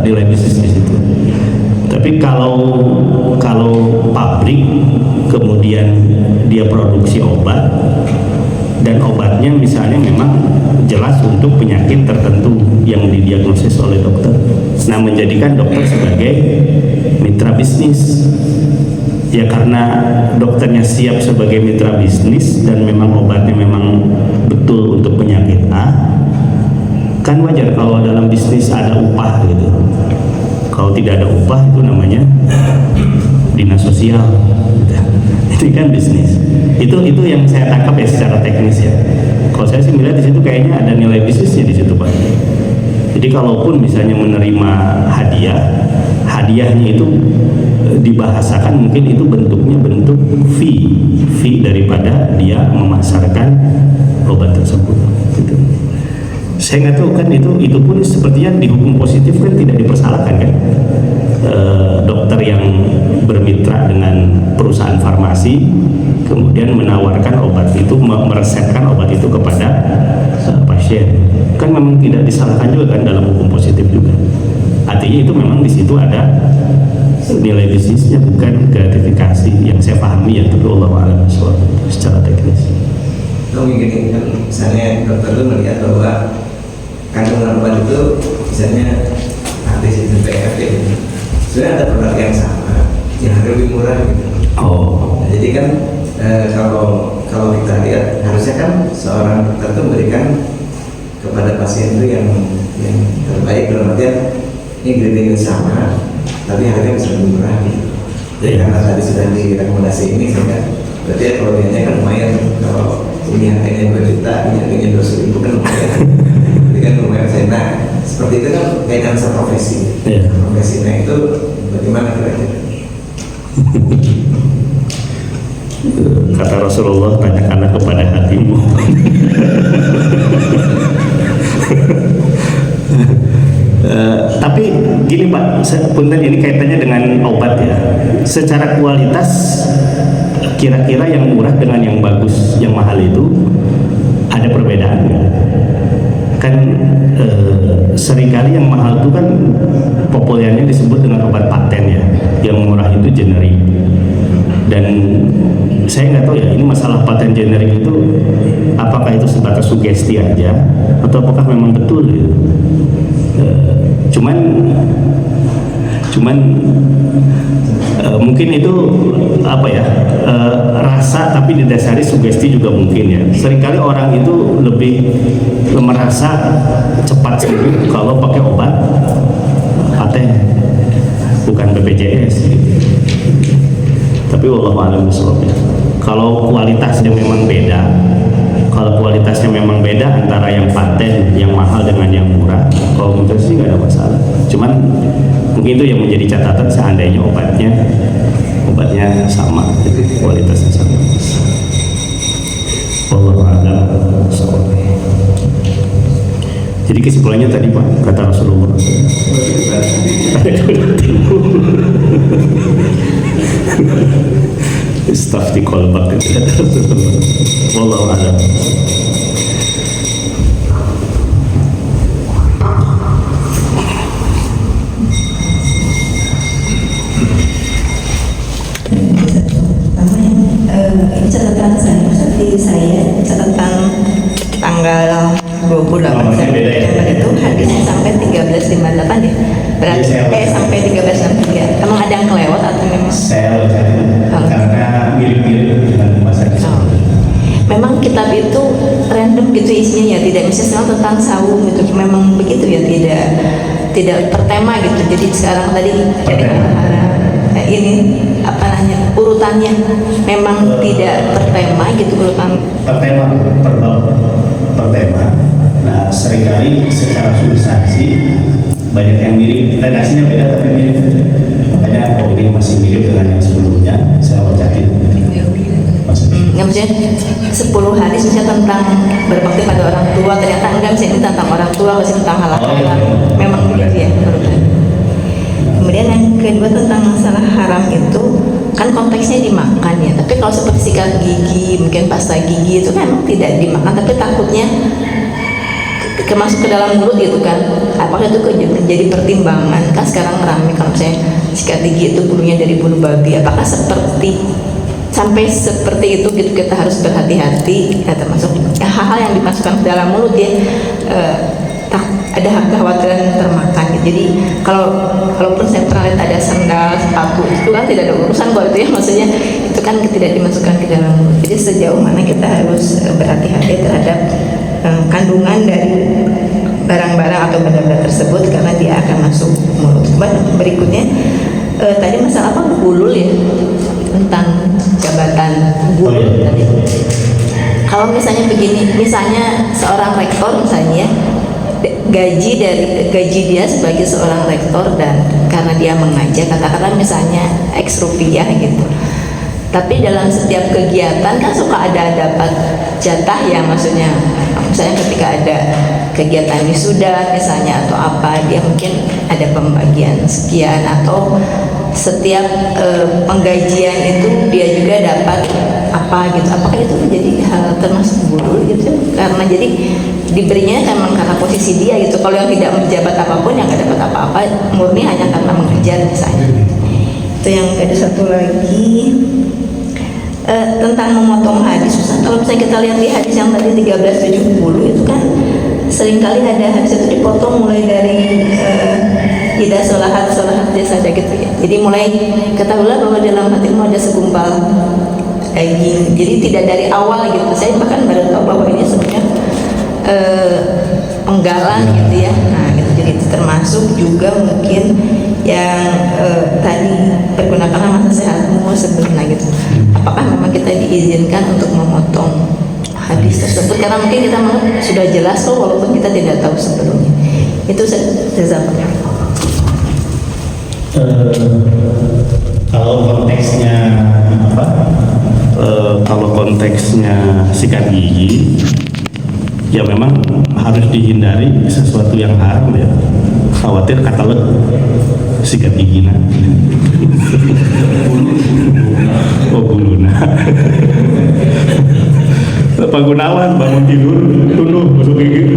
nilai bisnis di situ. Tapi kalau pabrik kemudian dia produksi obat, dan obatnya misalnya memang jelas untuk penyakit tertentu yang didiagnosis oleh dokter, nah menjadikan dokter sebagai mitra bisnis ya, karena dokternya siap sebagai mitra bisnis dan memang obatnya memang betul untuk penyakit A, kan wajar kalau dalam bisnis ada upah gitu. Kalau tidak ada upah itu namanya dinas sosial gitu. Itu kan bisnis. Itu yang saya tangkap ya secara teknis ya. Kalau saya sih melihat di situ kayaknya ada nilai bisnisnya di situ Pak. Jadi kalaupun misalnya menerima hadiah, hadiahnya itu dibahasakan mungkin itu bentuknya bentuk fee daripada dia memasarkan obat tersebut. Gitu. Saya nggak tahu kan itu pun sepertinya di hukum positif kan tidak dipersalahkan kan. Dokter yang bermitra dengan perusahaan farmasi kemudian menawarkan obat itu, meresepkan obat itu kepada pasien, kan memang tidak disalahkan juga kan dalam hukum positif juga. Artinya itu memang di situ ada nilai bisnisnya, bukan gratifikasi yang saya pahami ya, tapi Allah a'lam secara teknis. Kalau gini kan misalnya dokter itu melihat bahwa kandungan obat itu misalnya artis itu PF gitu. Sebenarnya ada produk yang sama yang harga lebih murah gitu. Nah, jadi kan kalau kita lihat harusnya kan seorang dokter itu memberikan kepada pasien itu yang terbaik, dalam artian ini gradingnya sama tapi harganya bisa lebih murah gitu. Jadi karena tadi sudah direkomendasi ini sehingga berarti ya kalau biayanya kan lumayan, kalau ini harganya 2 juta, ini harganya 200.000 kan lumayan. Jadi kan lumayan saya. Nah seperti itu kan kaitan sama profesi. Profesinya itu bagaimana kira-kira? Kata Rasulullah, tanyakanlah kepada hatimu. Tapi gini Pak, punten ini kaitannya dengan obat ya. Secara kualitas kira-kira yang murah dengan yang bagus, yang mahal itu ada perbedaan nggak? Kan seringkali yang mahal itu kan populernya disebut dengan obat paten ya, yang murah itu generik. Dan saya nggak tahu ya, ini masalah paten generik itu apakah itu sebatas sugesti aja atau apakah memang betul gitu. Cuman mungkin itu apa ya, rasa tapi didasari sugesti juga mungkin ya. Seringkali orang itu lebih merasa cepat sembuh kalau pakai obat paten, bukan BPJS gitu. Tapi wallahu a'lam bishawab. Kalau kualitasnya memang beda, antara yang paten, yang mahal dengan yang murah, kalau menurut saya sih nggak ada masalah. Cuman mungkin itu yang menjadi catatan seandainya obatnya sama, kualitasnya sama. Wallahu a'lam bishawab. Jadi kesimpulannya tadi Pak, kata Rasulullah. Istafti kolbak kata Rasulullah. Wallahu a'lam. Ini catatan saya, seperti saya catatan tanggal 28 September itu hadisnya sampai 1358 ya. Berarti sampai 1363. Emang ada yang kelewat atau memang? Saya karena mirip-mirip dengan masa Memang kitab itu random gitu isinya ya, tidak bisa selalu tentang saum gitu. Memang begitu ya, tidak per tema gitu. Jadi sekarang tadi ini apa namanya urutannya memang tidak tertema gitu urutan per tema. Nah seringkali secara substansi banyak yang mirip, redaksinya beda tapi mirip. Makanya ini masih mirip dengan yang sebelumnya. Saya bacain. Ya maksudnya 10 hadis misalnya tentang berbakti pada orang tua, ternyata enggak, misalnya ini tentang orang tua, misalnya tentang halal. Memang begitu ya urutan. Kemudian yang kedua tentang masalah haram itu kan konteksnya dimakan ya, tapi kalau seperti sikat gigi, mungkin pasta gigi itu kan emang tidak dimakan, tapi takutnya masuk ke dalam mulut gitu kan. Apakah itu jadi pertimbangan? Kan sekarang ramai kalau saya sikat gigi itu bulunya dari bulu babi. Apakah sampai seperti itu gitu kita harus berhati-hati ya, termasuk hal-hal yang dimasukkan ke dalam mulut ya, ada kekhawatiran termakan gitu. Jadi kalaupun saya pernah lihat ada sandal, sepatu itu kan tidak ada urusan kalau itu ya, maksudnya itu kan tidak dimasukkan ke dalam mulut. Jadi sejauh mana kita harus berhati-hati terhadap kandungan dari barang-barang atau benda-benda tersebut karena dia akan masuk mulut. Berikutnya tadi masalah apa, bulul ya, tentang jabatan bulul tadi. Kalau misalnya begini, misalnya seorang rektor misalnya gaji dia sebagai seorang rektor dan karena dia mengajar katakanlah misalnya X rupiah gitu. Tapi dalam setiap kegiatan kan suka ada dapat jatah ya, maksudnya misalnya ketika ada kegiatan wisuda misalnya atau apa, dia mungkin ada pembagian sekian, atau setiap penggajian itu dia juga dapat apa gitu. Apakah itu menjadi hal termasuk bulul gitu? Karena jadi diberinya memang karena posisi dia gitu. Kalau yang tidak menjabat apapun, yang nggak dapat apa-apa, murni hanya karena mengajar misalnya. Itu yang ada. Satu lagi tentang memotong hadis. Kalau misalnya kita lihat di hadis yang tadi 1370 itu kan seringkali ada hadis itu dipotong mulai dari tidak solahat dia saja gitu ya. Jadi mulai ketahuilah bahwa dalam hatimu ada segumpal daging. Jadi tidak dari awal gitu. Saya bahkan baru tahu bahwa ini sebenarnya penggalan gitu ya. Nah gitu, jadi itu termasuk juga mungkin yang tadi pergunakanlah masa sehatmu sebelumnya gitu. Apakah memang kita diizinkan untuk memotong hadis tersebut karena mungkin kita sudah jelas kok walaupun kita tidak tahu sebelumnya. Itu saya kalau konteksnya apa? Kalau konteksnya sikat gigi, ya memang harus dihindari sesuatu yang haram ya. Khawatir katalog sikat gigi nah. Oh guluna. Pak Gunawan bangun tidur, tunduk masuk gigi.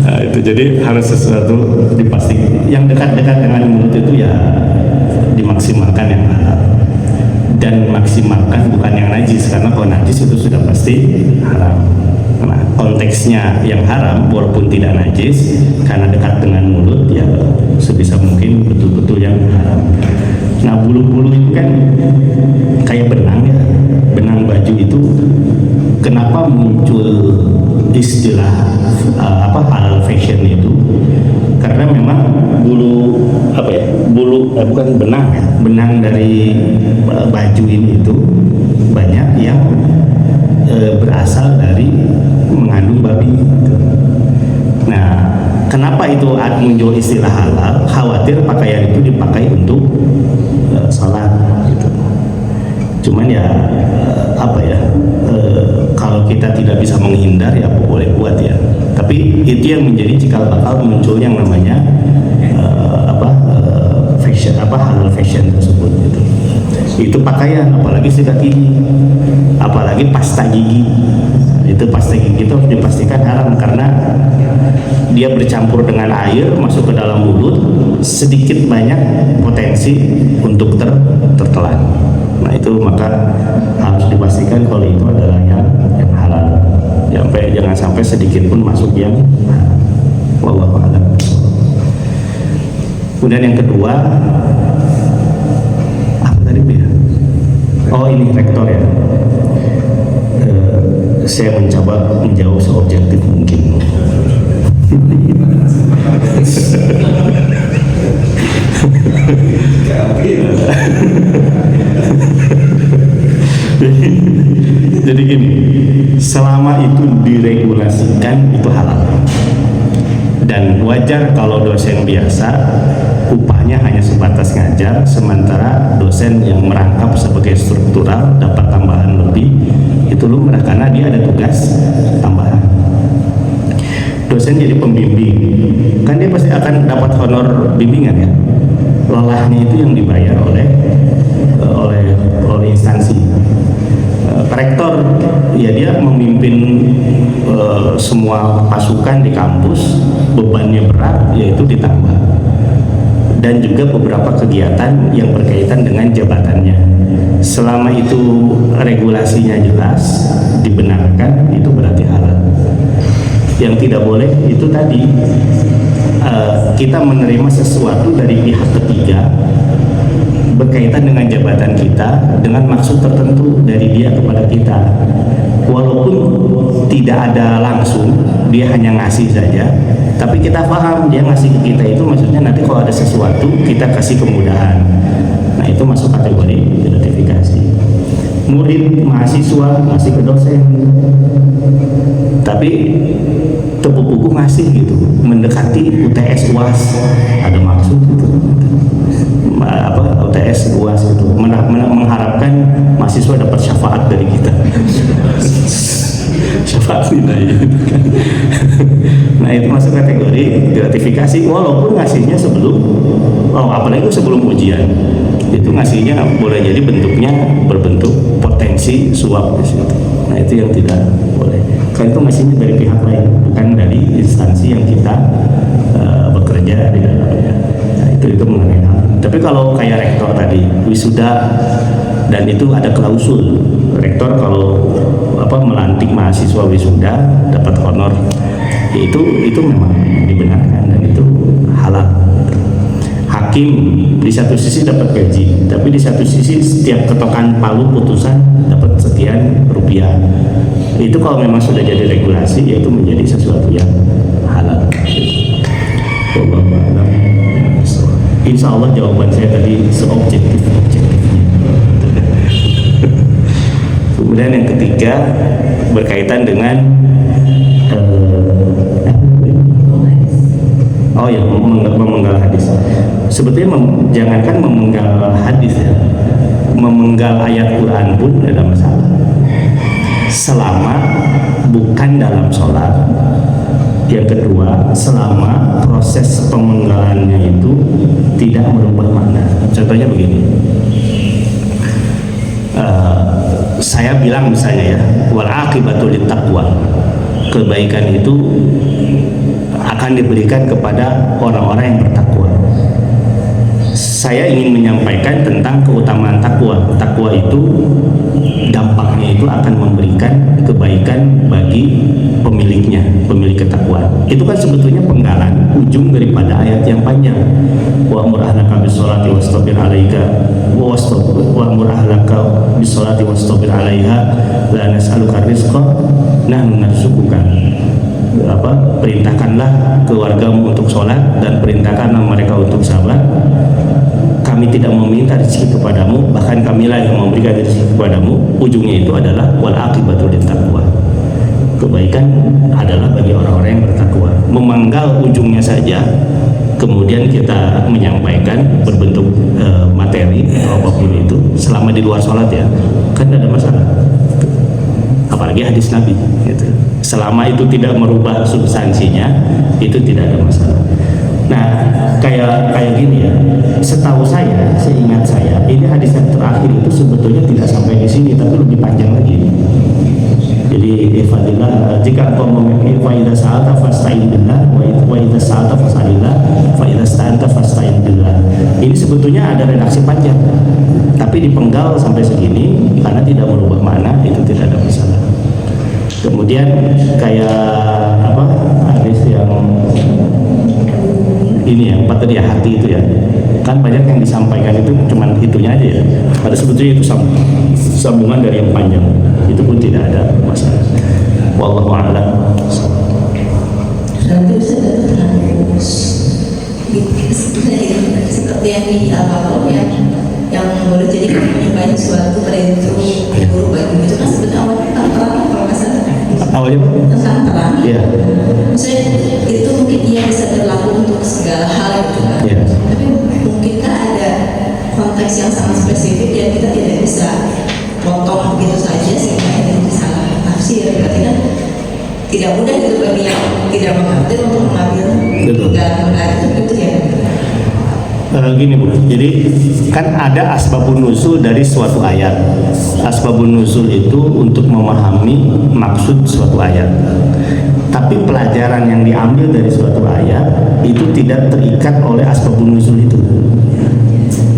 Nah, itu jadi harus sesuatu dipastikan. Yang dekat-dekat dengan mulut itu ya dimaksimalkan yang halal dan maksimalkan bukan yang najis, karena kalau najis itu sudah pasti haram. Nah, konteksnya yang haram walaupun tidak najis karena dekat dengan mulut ya sebisa mungkin betul-betul yang haram. Nah bulu-bulu itu kan kayak benang ya, benang baju itu kenapa muncul istilah halal fashion itu? Karena memang bulu apa ya, bukan benang ya, benang dari baju ini itu banyak yang berasal dari mengandung babi. Nah, kenapa itu muncul istilah halal? Khawatir pakaian itu dipakai untuk salat gitu. Cuman ya kalau kita benar ya boleh buat ya. Tapi itu yang menjadi cikal bakal muncul yang namanya fashion, halal fashion tersebut gitu. Itu pakaian, apalagi sikat gigi, apalagi pasta gigi. Itu pasta gigi itu harus dipastikan haram karena dia bercampur dengan air masuk ke dalam mulut, sedikit banyak potensi untuk tertelan. Nah itu maka harus dipastikan kalau itu adalah yang halal. Jangan sampai sedikit pun masuk yang haram. Wallahu a'lam. Kemudian yang kedua, apa tadi ya? Oh ini rektor ya. Saya mencoba menjawab seobjektif mungkin. Jadi gini, selama itu diregulasikan itu halal. Dan wajar kalau dosen biasa upahnya hanya sebatas ngajar, sementara dosen yang merangkap sebagai struktural dapat tambahan lebih, itu lumrah karena dia ada tugas tambahan. Dosen jadi pembimbing, kan dia pasti akan dapat honor bimbingan ya. Lelahnya itu yang dibayar oleh instansi. Rektor ya dia memimpin semua pasukan di kampus, bebannya berat yaitu ditambah, dan juga beberapa kegiatan yang berkaitan dengan jabatannya. Selama itu regulasinya jelas, dibenarkan, itu berarti halal. Yang tidak boleh itu tadi kita menerima sesuatu dari pihak ketiga berkaitan dengan jabatan kita dengan maksud tertentu dari dia kepada kita, walaupun tidak ada langsung, dia hanya ngasih saja, tapi kita paham dia ngasih ke kita itu maksudnya nanti kalau ada sesuatu kita kasih kemudahan. Nah itu masuk kategori gratifikasi. Murid mahasiswa ngasih ke dosen, tapi tepuk buku ngasih gitu, mendekati UTS UAS, ada maksud gitu. UTS UAS itu mengharapkan mahasiswa dapat syafaat dari kita. Syafaat nilai gitu kan. Nah itu masuk kategori gratifikasi, walaupun ngasihnya apalagi sebelum ujian. Itu ngasihnya boleh jadi bentuknya berbentuk potensi suap di situ. Nah itu yang tidak boleh. Karena itu ngasihnya dari pihak lain, bukan dari instansi yang kita bekerja di dalamnya. Nah itu mengenai hal. Tapi kalau kayak rektor tadi wisuda dan itu ada klausul, rektor kalau melantik mahasiswa wisuda dapat honor, ya itu memang dibenarkan dan itu halal. Hakim di satu sisi dapat gaji, tapi di satu sisi setiap ketokan palu putusan dapat sekian rupiah. Itu kalau memang sudah jadi regulasi, yaitu menjadi sesuatu yang halal. Insya Allah jawaban saya tadi seobjektif-objektifnya. Kemudian yang ketiga berkaitan dengan memenggal hadis. Sebetulnya jangankan memenggal hadis ya, memenggal ayat Quran pun tidak ada masalah, selama bukan dalam sholat. Yang kedua, selama proses pemenggalannya itu tidak merubah makna. Contohnya begini, saya bilang misalnya ya, wal aqibatu littaqwa, kebaikan itu akan diberikan kepada orang-orang yang bertakwa. Saya ingin menyampaikan tentang keutamaan takwa. Takwa itu dampaknya itu akan memberikan kebaikan bagi pemiliknya, pemilik ketakwaan. Itu kan sebetulnya penggalan ujung daripada ayat yang panjang. Wa amur ahlaka bis-sholati wastabir 'alaika wa amur ahlaka bis-sholati wastabir 'alaiha la nas'aluka rizqa nahnu narzuquka. Perintahkanlah keluargamu untuk sholat dan perintahkanlah mereka untuk sabar. Kami tidak meminta rezeki kepadamu, bahkan kamilah yang memberikan rezeki kepadamu. Ujungnya itu adalah wal aqibatu littaqwa. Kebaikan adalah bagi orang-orang yang bertakwa. Memanggal ujungnya saja, kemudian kita menyampaikan berbentuk materi atau apapun itu, selama di luar sholat ya, kan tidak ada masalah. Apalagi hadis Nabi gitu. selama itu tidak merubah substansinya, itu tidak ada masalah. Nah, kayak gini ya, setahu saya, seingat saya, ini hadis yang terakhir itu sebetulnya tidak sampai di sini, tapi lebih panjang lagi. Jadi ifadillah, jika engkau memiliki faidah sa'ata fasta'in billah, wa idza sa'ata fas'alillah, fa idza sta'anta fasta'in billah. Ini sebetulnya ada redaksi panjang, tapi dipenggal sampai segini karena tidak merubah makna, itu tidak ada masalah. Kemudian kayak apa hadis yang ini ya, tadi hati itu ya, kan banyak yang disampaikan itu cuman itunya aja ya, pada sebetulnya itu sambungan dari yang panjang, itu pun tidak ada masalah. Wallahu a'lam. Berarti sudah seperti yang di awal yang boleh jadi menyukai suatu perilaku buruk bagi itu kan sebetulnya awalnya terang kalau nggak salah. Awalnya Tentang terang. Iya. Maksudnya itu mungkin ia bisa berlaku untuk segala hal gitu kan. Iya. Tapi mungkinkah ada konteks yang sangat spesifik yang kita tidak bisa potong begitu saja sehingga ini salah tafsir. Berarti kan tidak mudah gitu bagi yang tidak mengerti untuk mengambil gambaran itu ya. Gini Bu, jadi kan ada asbabun nuzul dari suatu ayat. Asbabun nuzul itu untuk memahami maksud suatu ayat. Tapi pelajaran yang diambil dari suatu ayat itu tidak terikat oleh asbabun nuzul itu.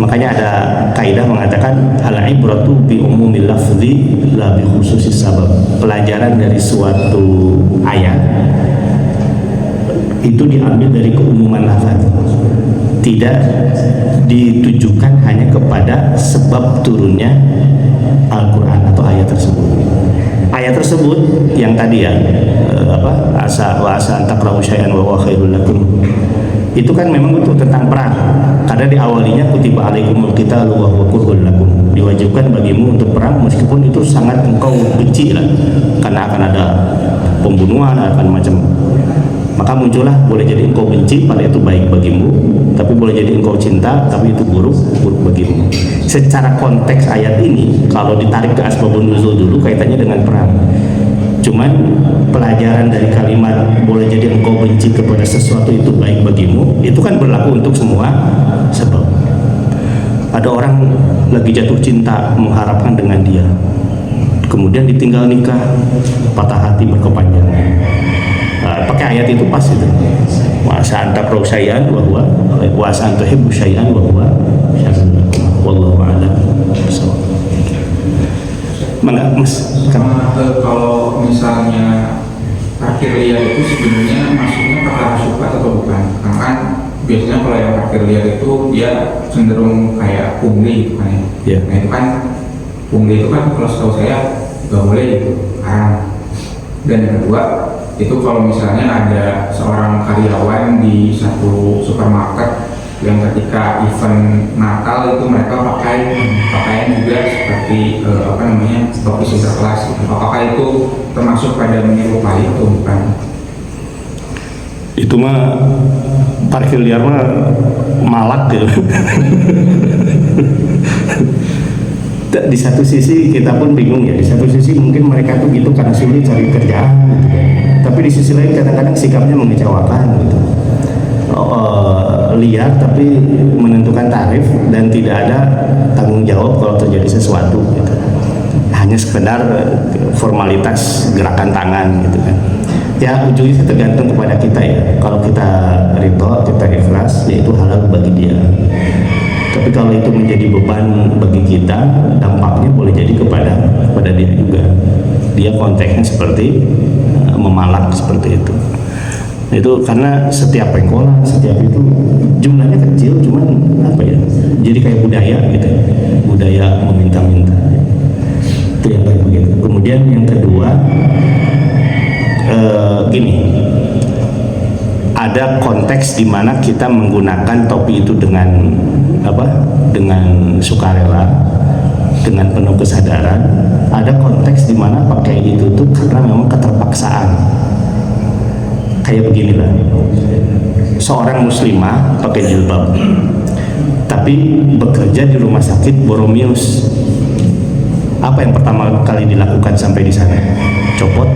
Makanya ada kaidah mengatakan al-ibratu bi umumil lafzi la bi khususis sabab. Pelajaran dari suatu ayat itu diambil dari keumuman lafaz, tidak ditujukan hanya kepada sebab turunnya Al-Quran atau ayat tersebut. Ayat tersebut yang tadi ya, asa antakrahu syai'an wa huwa khairul lakum, itu kan memang itu tentang perang, karena diawalinya kutiba alaikumul qitalu wa huwa kurhul lakum, diwajibkan bagimu untuk perang meskipun itu sangat engkau benci lah, karena akan ada pembunuhan, akan macam. Maka muncullah boleh jadi engkau benci pada itu baik bagimu, tapi boleh jadi engkau cinta tapi itu buruk bagimu. Secara konteks ayat ini kalau ditarik ke asbabun nuzul dulu kaitannya dengan perang. Cuman pelajaran dari kalimat boleh jadi engkau benci kepada sesuatu itu baik bagimu, itu kan berlaku untuk semua sebab. Ada orang lagi jatuh cinta mengharapkan dengan dia, kemudian ditinggal nikah, patah hati berkepanjangan. Pakai ayat itu pas itu. Wa anta syai'an wa huwa wa anta tuhibbu syai'an wa huwa syarrun lakum. Wallahu a'lam. Mangga Mas. Kalau misalnya parkir liar itu sebenarnya maksudnya perkara syubhat atau bukan? Karena kan biasanya kalau yang parkir liar itu dia cenderung kayak pungli gitu kan ya. Yeah. Nah itu kan pungli itu kan kalau setahu saya nggak boleh gitu, haram. Dan yang kedua itu kalau misalnya ada seorang karyawan di satu supermarket yang ketika event Natal itu mereka pakai pakaian juga seperti topi sinterklas gitu. Apakah itu termasuk pada menyerupai atau bukan? Itu mah parkir liar mah malak gitu. Di satu sisi kita pun bingung ya, di satu sisi mungkin mereka tuh gitu karena sulit cari kerjaan gitu kan. Tapi di sisi lain kadang-kadang sikapnya mengecewakan gitu. Liar tapi menentukan tarif dan tidak ada tanggung jawab kalau terjadi sesuatu gitu. Hanya sekedar formalitas gerakan tangan gitu kan. Ya ujungnya tergantung kepada kita ya. Kalau kita ridho, kita ikhlas, ya itu halal bagi dia. Tapi kalau itu menjadi beban bagi kita, dampaknya boleh jadi kepada dia juga. Dia konteksnya seperti memalak seperti itu. Itu karena setiap pengkolan, setiap itu jumlahnya kecil, cuman apa ya? Jadi kayak budaya gitu, budaya meminta-minta. Itu yang kayak begitu. Kemudian yang kedua, gini. Ada konteks di mana kita menggunakan topi itu dengan dengan sukarela, dengan penuh kesadaran. Ada konteks di mana pakai itu tuh karena memang keterpaksaan. Kayak beginilah, seorang muslimah pakai jilbab, tapi bekerja di rumah sakit Boromius. Apa yang pertama kali dilakukan sampai di sana? Copot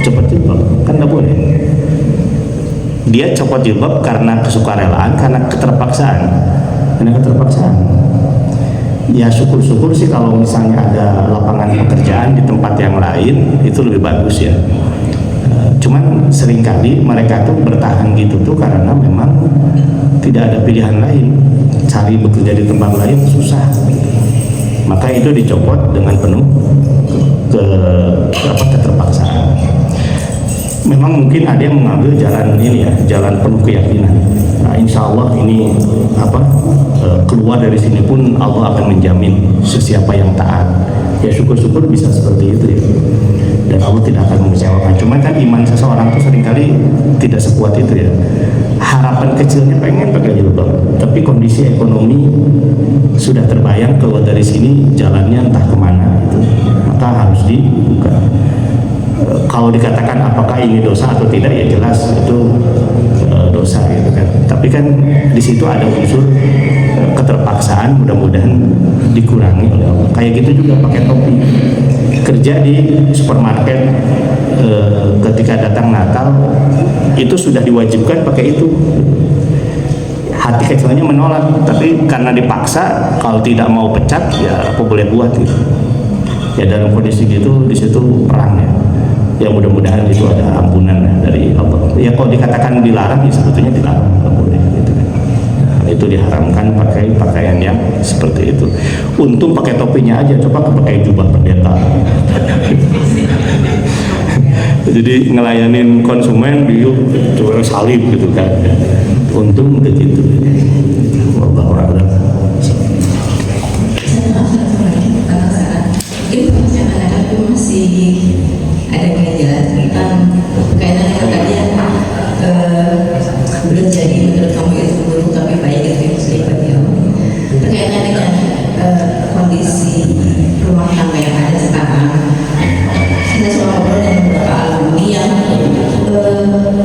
copot jilbab, kan nggak boleh. Dia copot jilbab karena kesukarelaan, karena keterpaksaan. Ya syukur-syukur sih kalau misalnya ada lapangan pekerjaan di tempat yang lain, itu lebih bagus ya. Cuman seringkali mereka tuh bertahan gitu tuh karena memang tidak ada pilihan lain, cari bekerja di tempat lain susah, maka itu dicopot dengan penuh keterpaksaan. Memang mungkin ada yang mengambil jalan ini ya, jalan penuh keyakinan. Nah, insya Allah ini keluar dari sini pun Allah akan menjamin sesiapa yang taat. Ya syukur-syukur bisa seperti itu ya. Dan Allah tidak akan mengecewakan. Cuman kan iman seseorang tuh seringkali tidak sekuat itu ya. Harapan kecilnya pengen pakai jilbab, tapi kondisi ekonomi sudah terbayang keluar dari sini jalannya entah kemana itu, maka harus dibuka. Kalau dikatakan apakah ini dosa atau tidak, ya jelas itu dosa gitu kan. Tapi kan di situ ada unsur keterpaksaan, mudah-mudahan dikurangi oleh Allah. Kayak gitu juga pakai topi. Kerja di supermarket ketika datang Natal itu sudah diwajibkan pakai itu. Hati kecilnya menolak, tapi karena dipaksa, kalau tidak mau pecat ya apa boleh buat gitu. Ya dalam kondisi gitu, di situ perang ya. Ya mudah-mudahan itu ada ampunan dari Allah. Ya kalau dikatakan dilarang, ya sebetulnya dilarang, nggak boleh gitu kan. Nah, itu diharamkan pakai pakaian yang seperti itu. Untung pakai topinya aja, coba pakai jubah pendeta. Jadi ngelayanin konsumen dia coba salib gitu kan. Untung begitu. Wallahu a'lam. Itu masih ada ganjalan tentang kaitan dengan tadi yang belum jadi menurut kamu itu buruk tapi baik itu bagi Allah. Berkaitan dengan kondisi rumah tangga yang ada sekarang, kita coba ngobrol dengan beberapa alumni yang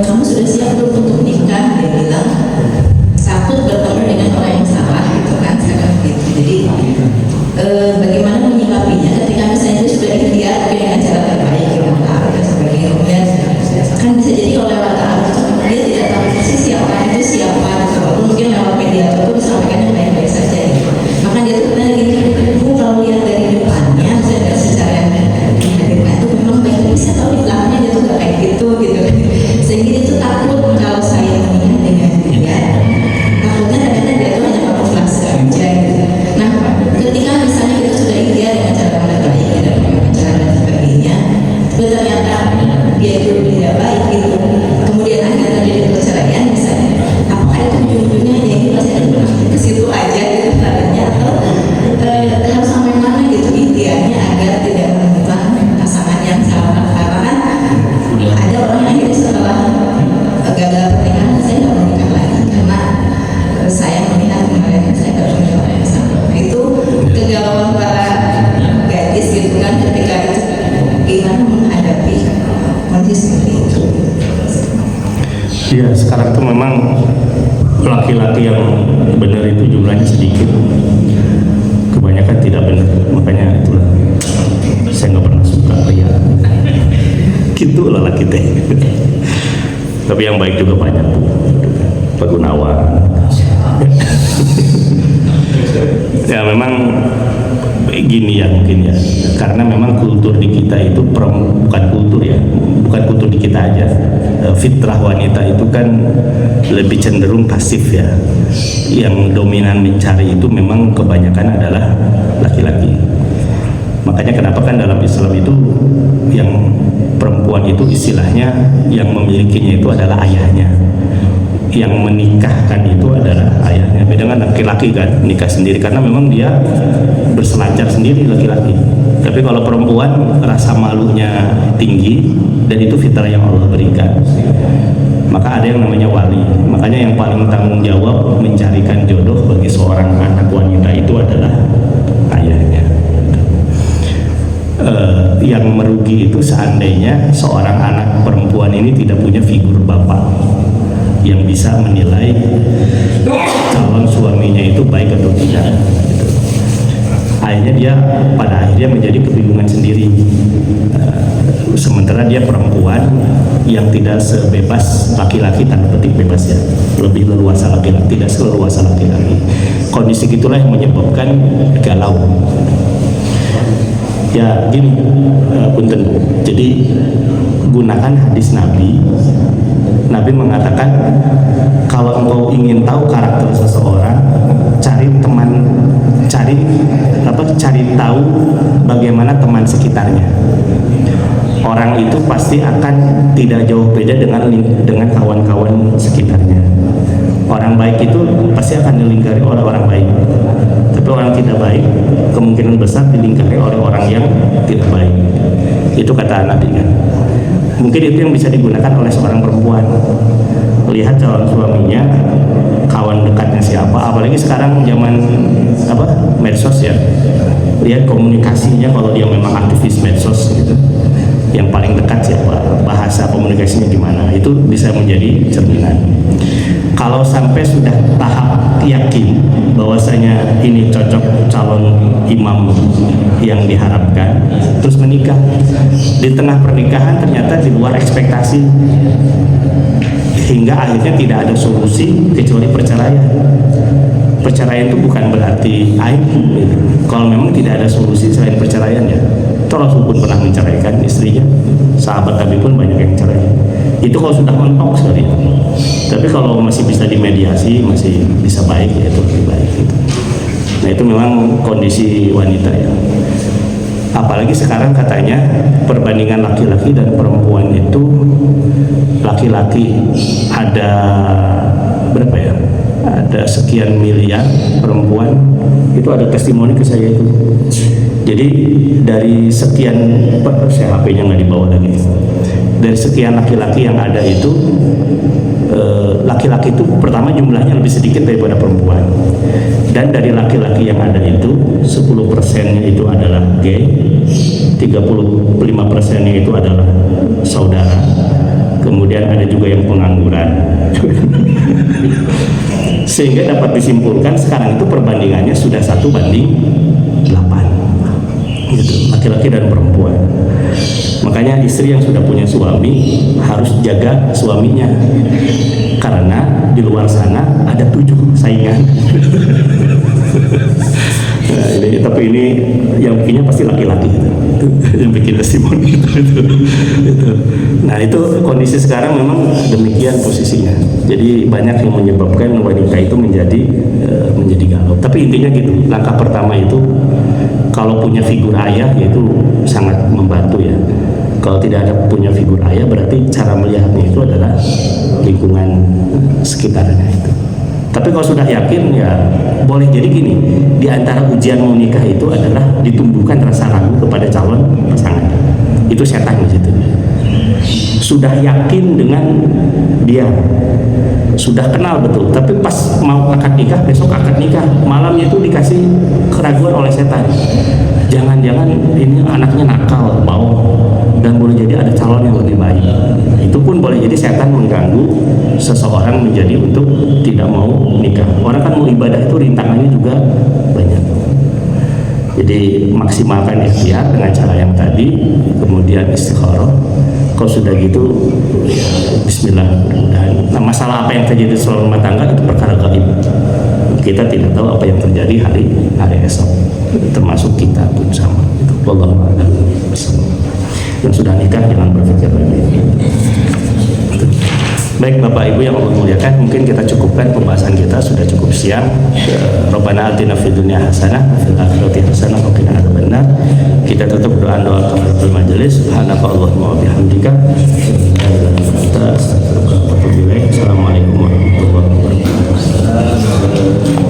kamu sudah siap belum untuk nikah, dia bilang takut bertemu dengan orang yang salah gitu kan, sekarang gitu. Jadi bagaimana menyikapinya ketika misalnya itu sudah ikhtiar dengan cara terbaik dan sebagainya, kemudian kan bisa jadi oleh wartawan dia tidak tahu persis siapa itu siapa, walaupun mungkin lewat media itu disampaikan yang baik-baik saja gitu. Maka dia tuh bilang gini, kalau lihat dari depannya saya nggak secara depan itu memang baik, tapi saya tahu di belakangnya dia tuh nggak kayak gitu gitu, sehingga dia tuh takut kalau saya menikah dengan dia, takutnya ternyata dia tuh hanya kamuflase aja gitu. Nah ketika misalnya kita sudah ikhtiar dengan cara terbaik dan cara dan sebagainya, tapi ternyata dia itu tidak baik gitu, kemudian akhirnya terjadi perceraian misalnya, apakah itu ujung-ujungnya ya ini pasti ada ke situ aja gitu tadinya, atau harus sampai mana gitu ikhtiarnya agar tidak menemukan pasangan yang salah. Karena kan ada orang yang akhirnya setelah gagal pernikahan, saya nggak mau nikah lagi karena saya melihat kemarin saya nggak punya orang yang sama. Itu kegalauan para gadis gitu kan ketika itu gimana menghadapi kondisi seperti itu. Ya sekarang tuh memang laki-laki yang benar itu jumlahnya sedikit, kebanyakan tidak benar, makanya itulah saya nggak pernah suka lihat gitu lah laki teh. Tapi yang baik juga banyak tuh, Pak Gunawan. Ya memang gini ya mungkin ya, karena memang kultur di kita itu bukan kultur ya, bukan kultur di kita aja, fitrah wanita itu kan lebih cenderung pasif ya, yang dominan mencari itu memang kebanyakan adalah laki-laki. Makanya kenapa kan dalam Islam itu yang perempuan itu istilahnya yang memilikinya itu adalah ayahnya, yang menikahkan itu adalah ayahnya. Beda dengan laki-laki kan nikah sendiri karena memang dia berselancar sendiri laki-laki. Tapi kalau perempuan rasa malunya tinggi dan itu fitrah yang Allah berikan. Maka ada yang namanya wali. Makanya yang paling tanggung jawab mencarikan jodoh bagi seorang anak wanita itu adalah ayahnya. Yang merugi itu seandainya seorang anak perempuan ini tidak punya figur bapak yang bisa menilai calon suaminya itu baik atau tidak gitu. Akhirnya dia pada akhirnya menjadi kebingungan sendiri. Sementara sementara dia perempuan yang tidak sebebas laki-laki, tanda petik bebas ya, lebih leluasa laki-laki, tidak seleluasa laki-laki. Kondisi itulah yang menyebabkan galau. Ya gini, punten. Jadi gunakan hadis Nabi. Nabi mengatakan kalau engkau ingin tahu karakter seseorang, cari tahu bagaimana teman sekitarnya. Orang itu pasti akan tidak jauh beda dengan kawan-kawan sekitarnya. Orang baik itu pasti akan dilingkari oleh orang baik. Tapi orang tidak baik kemungkinan besar dilingkari oleh orang yang tidak baik. Itu kata Nabi kan. Mungkin itu yang bisa digunakan oleh seorang perempuan. Lihat calon suaminya, kawan dekatnya siapa, apalagi sekarang zaman medsos ya. Lihat komunikasinya, kalau dia memang aktivis medsos gitu, yang paling dekat siapa, bahasa komunikasinya gimana, itu bisa menjadi cerminan. Kalau sampai sudah tahap yakin bahwasanya ini cocok calon imam yang diharapkan, terus menikah, di tengah pernikahan ternyata di luar ekspektasi, hingga akhirnya tidak ada solusi kecuali perceraian. Perceraian itu bukan berarti aib. Kalau memang tidak ada solusi selain perceraian ya, Rasul pun pernah menceraikan istrinya, sahabat Nabi pun banyak yang cerai. Itu kalau sudah mentok sekali. Tapi kalau masih bisa dimediasi, masih bisa baik, ya itu lebih baik gitu. Nah itu memang kondisi wanita ya. Apalagi sekarang katanya perbandingan laki-laki dan perempuan itu, laki-laki ada berapa ya? Ada sekian miliar, perempuan itu ada testimoni ke saya itu. Jadi dari sekian, saya HP-nya nggak dibawa lagi. Dari sekian laki-laki yang ada itu, laki-laki itu pertama jumlahnya lebih sedikit daripada perempuan. Dan dari laki-laki yang ada itu 10%-nya itu adalah gay, 35%-nya itu adalah saudara, kemudian ada juga yang pengangguran. Sehingga dapat disimpulkan sekarang itu perbandingannya sudah 1:8 gitu, laki-laki dan perempuan. Makanya istri yang sudah punya suami harus jaga suaminya, karena di luar sana ada 7 saingan. Nah, tapi ini yang bikinnya pasti laki-laki gitu. Yang bikin testimoni gitu. Nah itu kondisi sekarang memang demikian posisinya. Jadi banyak yang menyebabkan wanita itu menjadi galau. Tapi intinya gitu, langkah pertama itu kalau punya figur ayah yaitu sangat membantu ya. Kalau tidak ada punya figur ayah, berarti cara melihatnya itu adalah lingkungan sekitarnya itu. Tapi kalau sudah yakin ya boleh jadi gini, di antara ujian mau nikah itu adalah ditumbuhkan rasa ragu kepada calon pasangan. Itu setan di situ. Sudah yakin dengan dia, sudah kenal betul, tapi pas mau akad nikah, besok akad nikah, malamnya itu dikasih keraguan oleh setan. Jangan-jangan ini anaknya nakal, mau, dan boleh jadi ada calon yang lebih baik. Itu pun boleh jadi setan mengganggu seseorang menjadi untuk tidak mau nikah. Orang kan mau ibadah itu rintangannya juga banyak. Jadi maksimalkan ikhtiar dengan cara yang tadi, kemudian istikharah. Kalau sudah gitu, ya Bismillah. Dan nah, masalah apa yang terjadi selama rumah tangga itu perkara gaib. Kita tidak tahu apa yang terjadi hari esok, termasuk kita pun sama. Wallahu a'lam. Yang sudah nikah jangan berpikir lagi. Baik Bapak Ibu yang Allah muliakan, mungkin kita cukupkan pembahasan kita, sudah cukup siang. Rabbana atina fid dunya hasanah wa fil akhirati hasanah wa qina adzabannar. Kita tutup doa kafaratul majelis. Subhanakallahumma wa bihamdika, Assalamualaikum warahmatullahi wabarakatuh.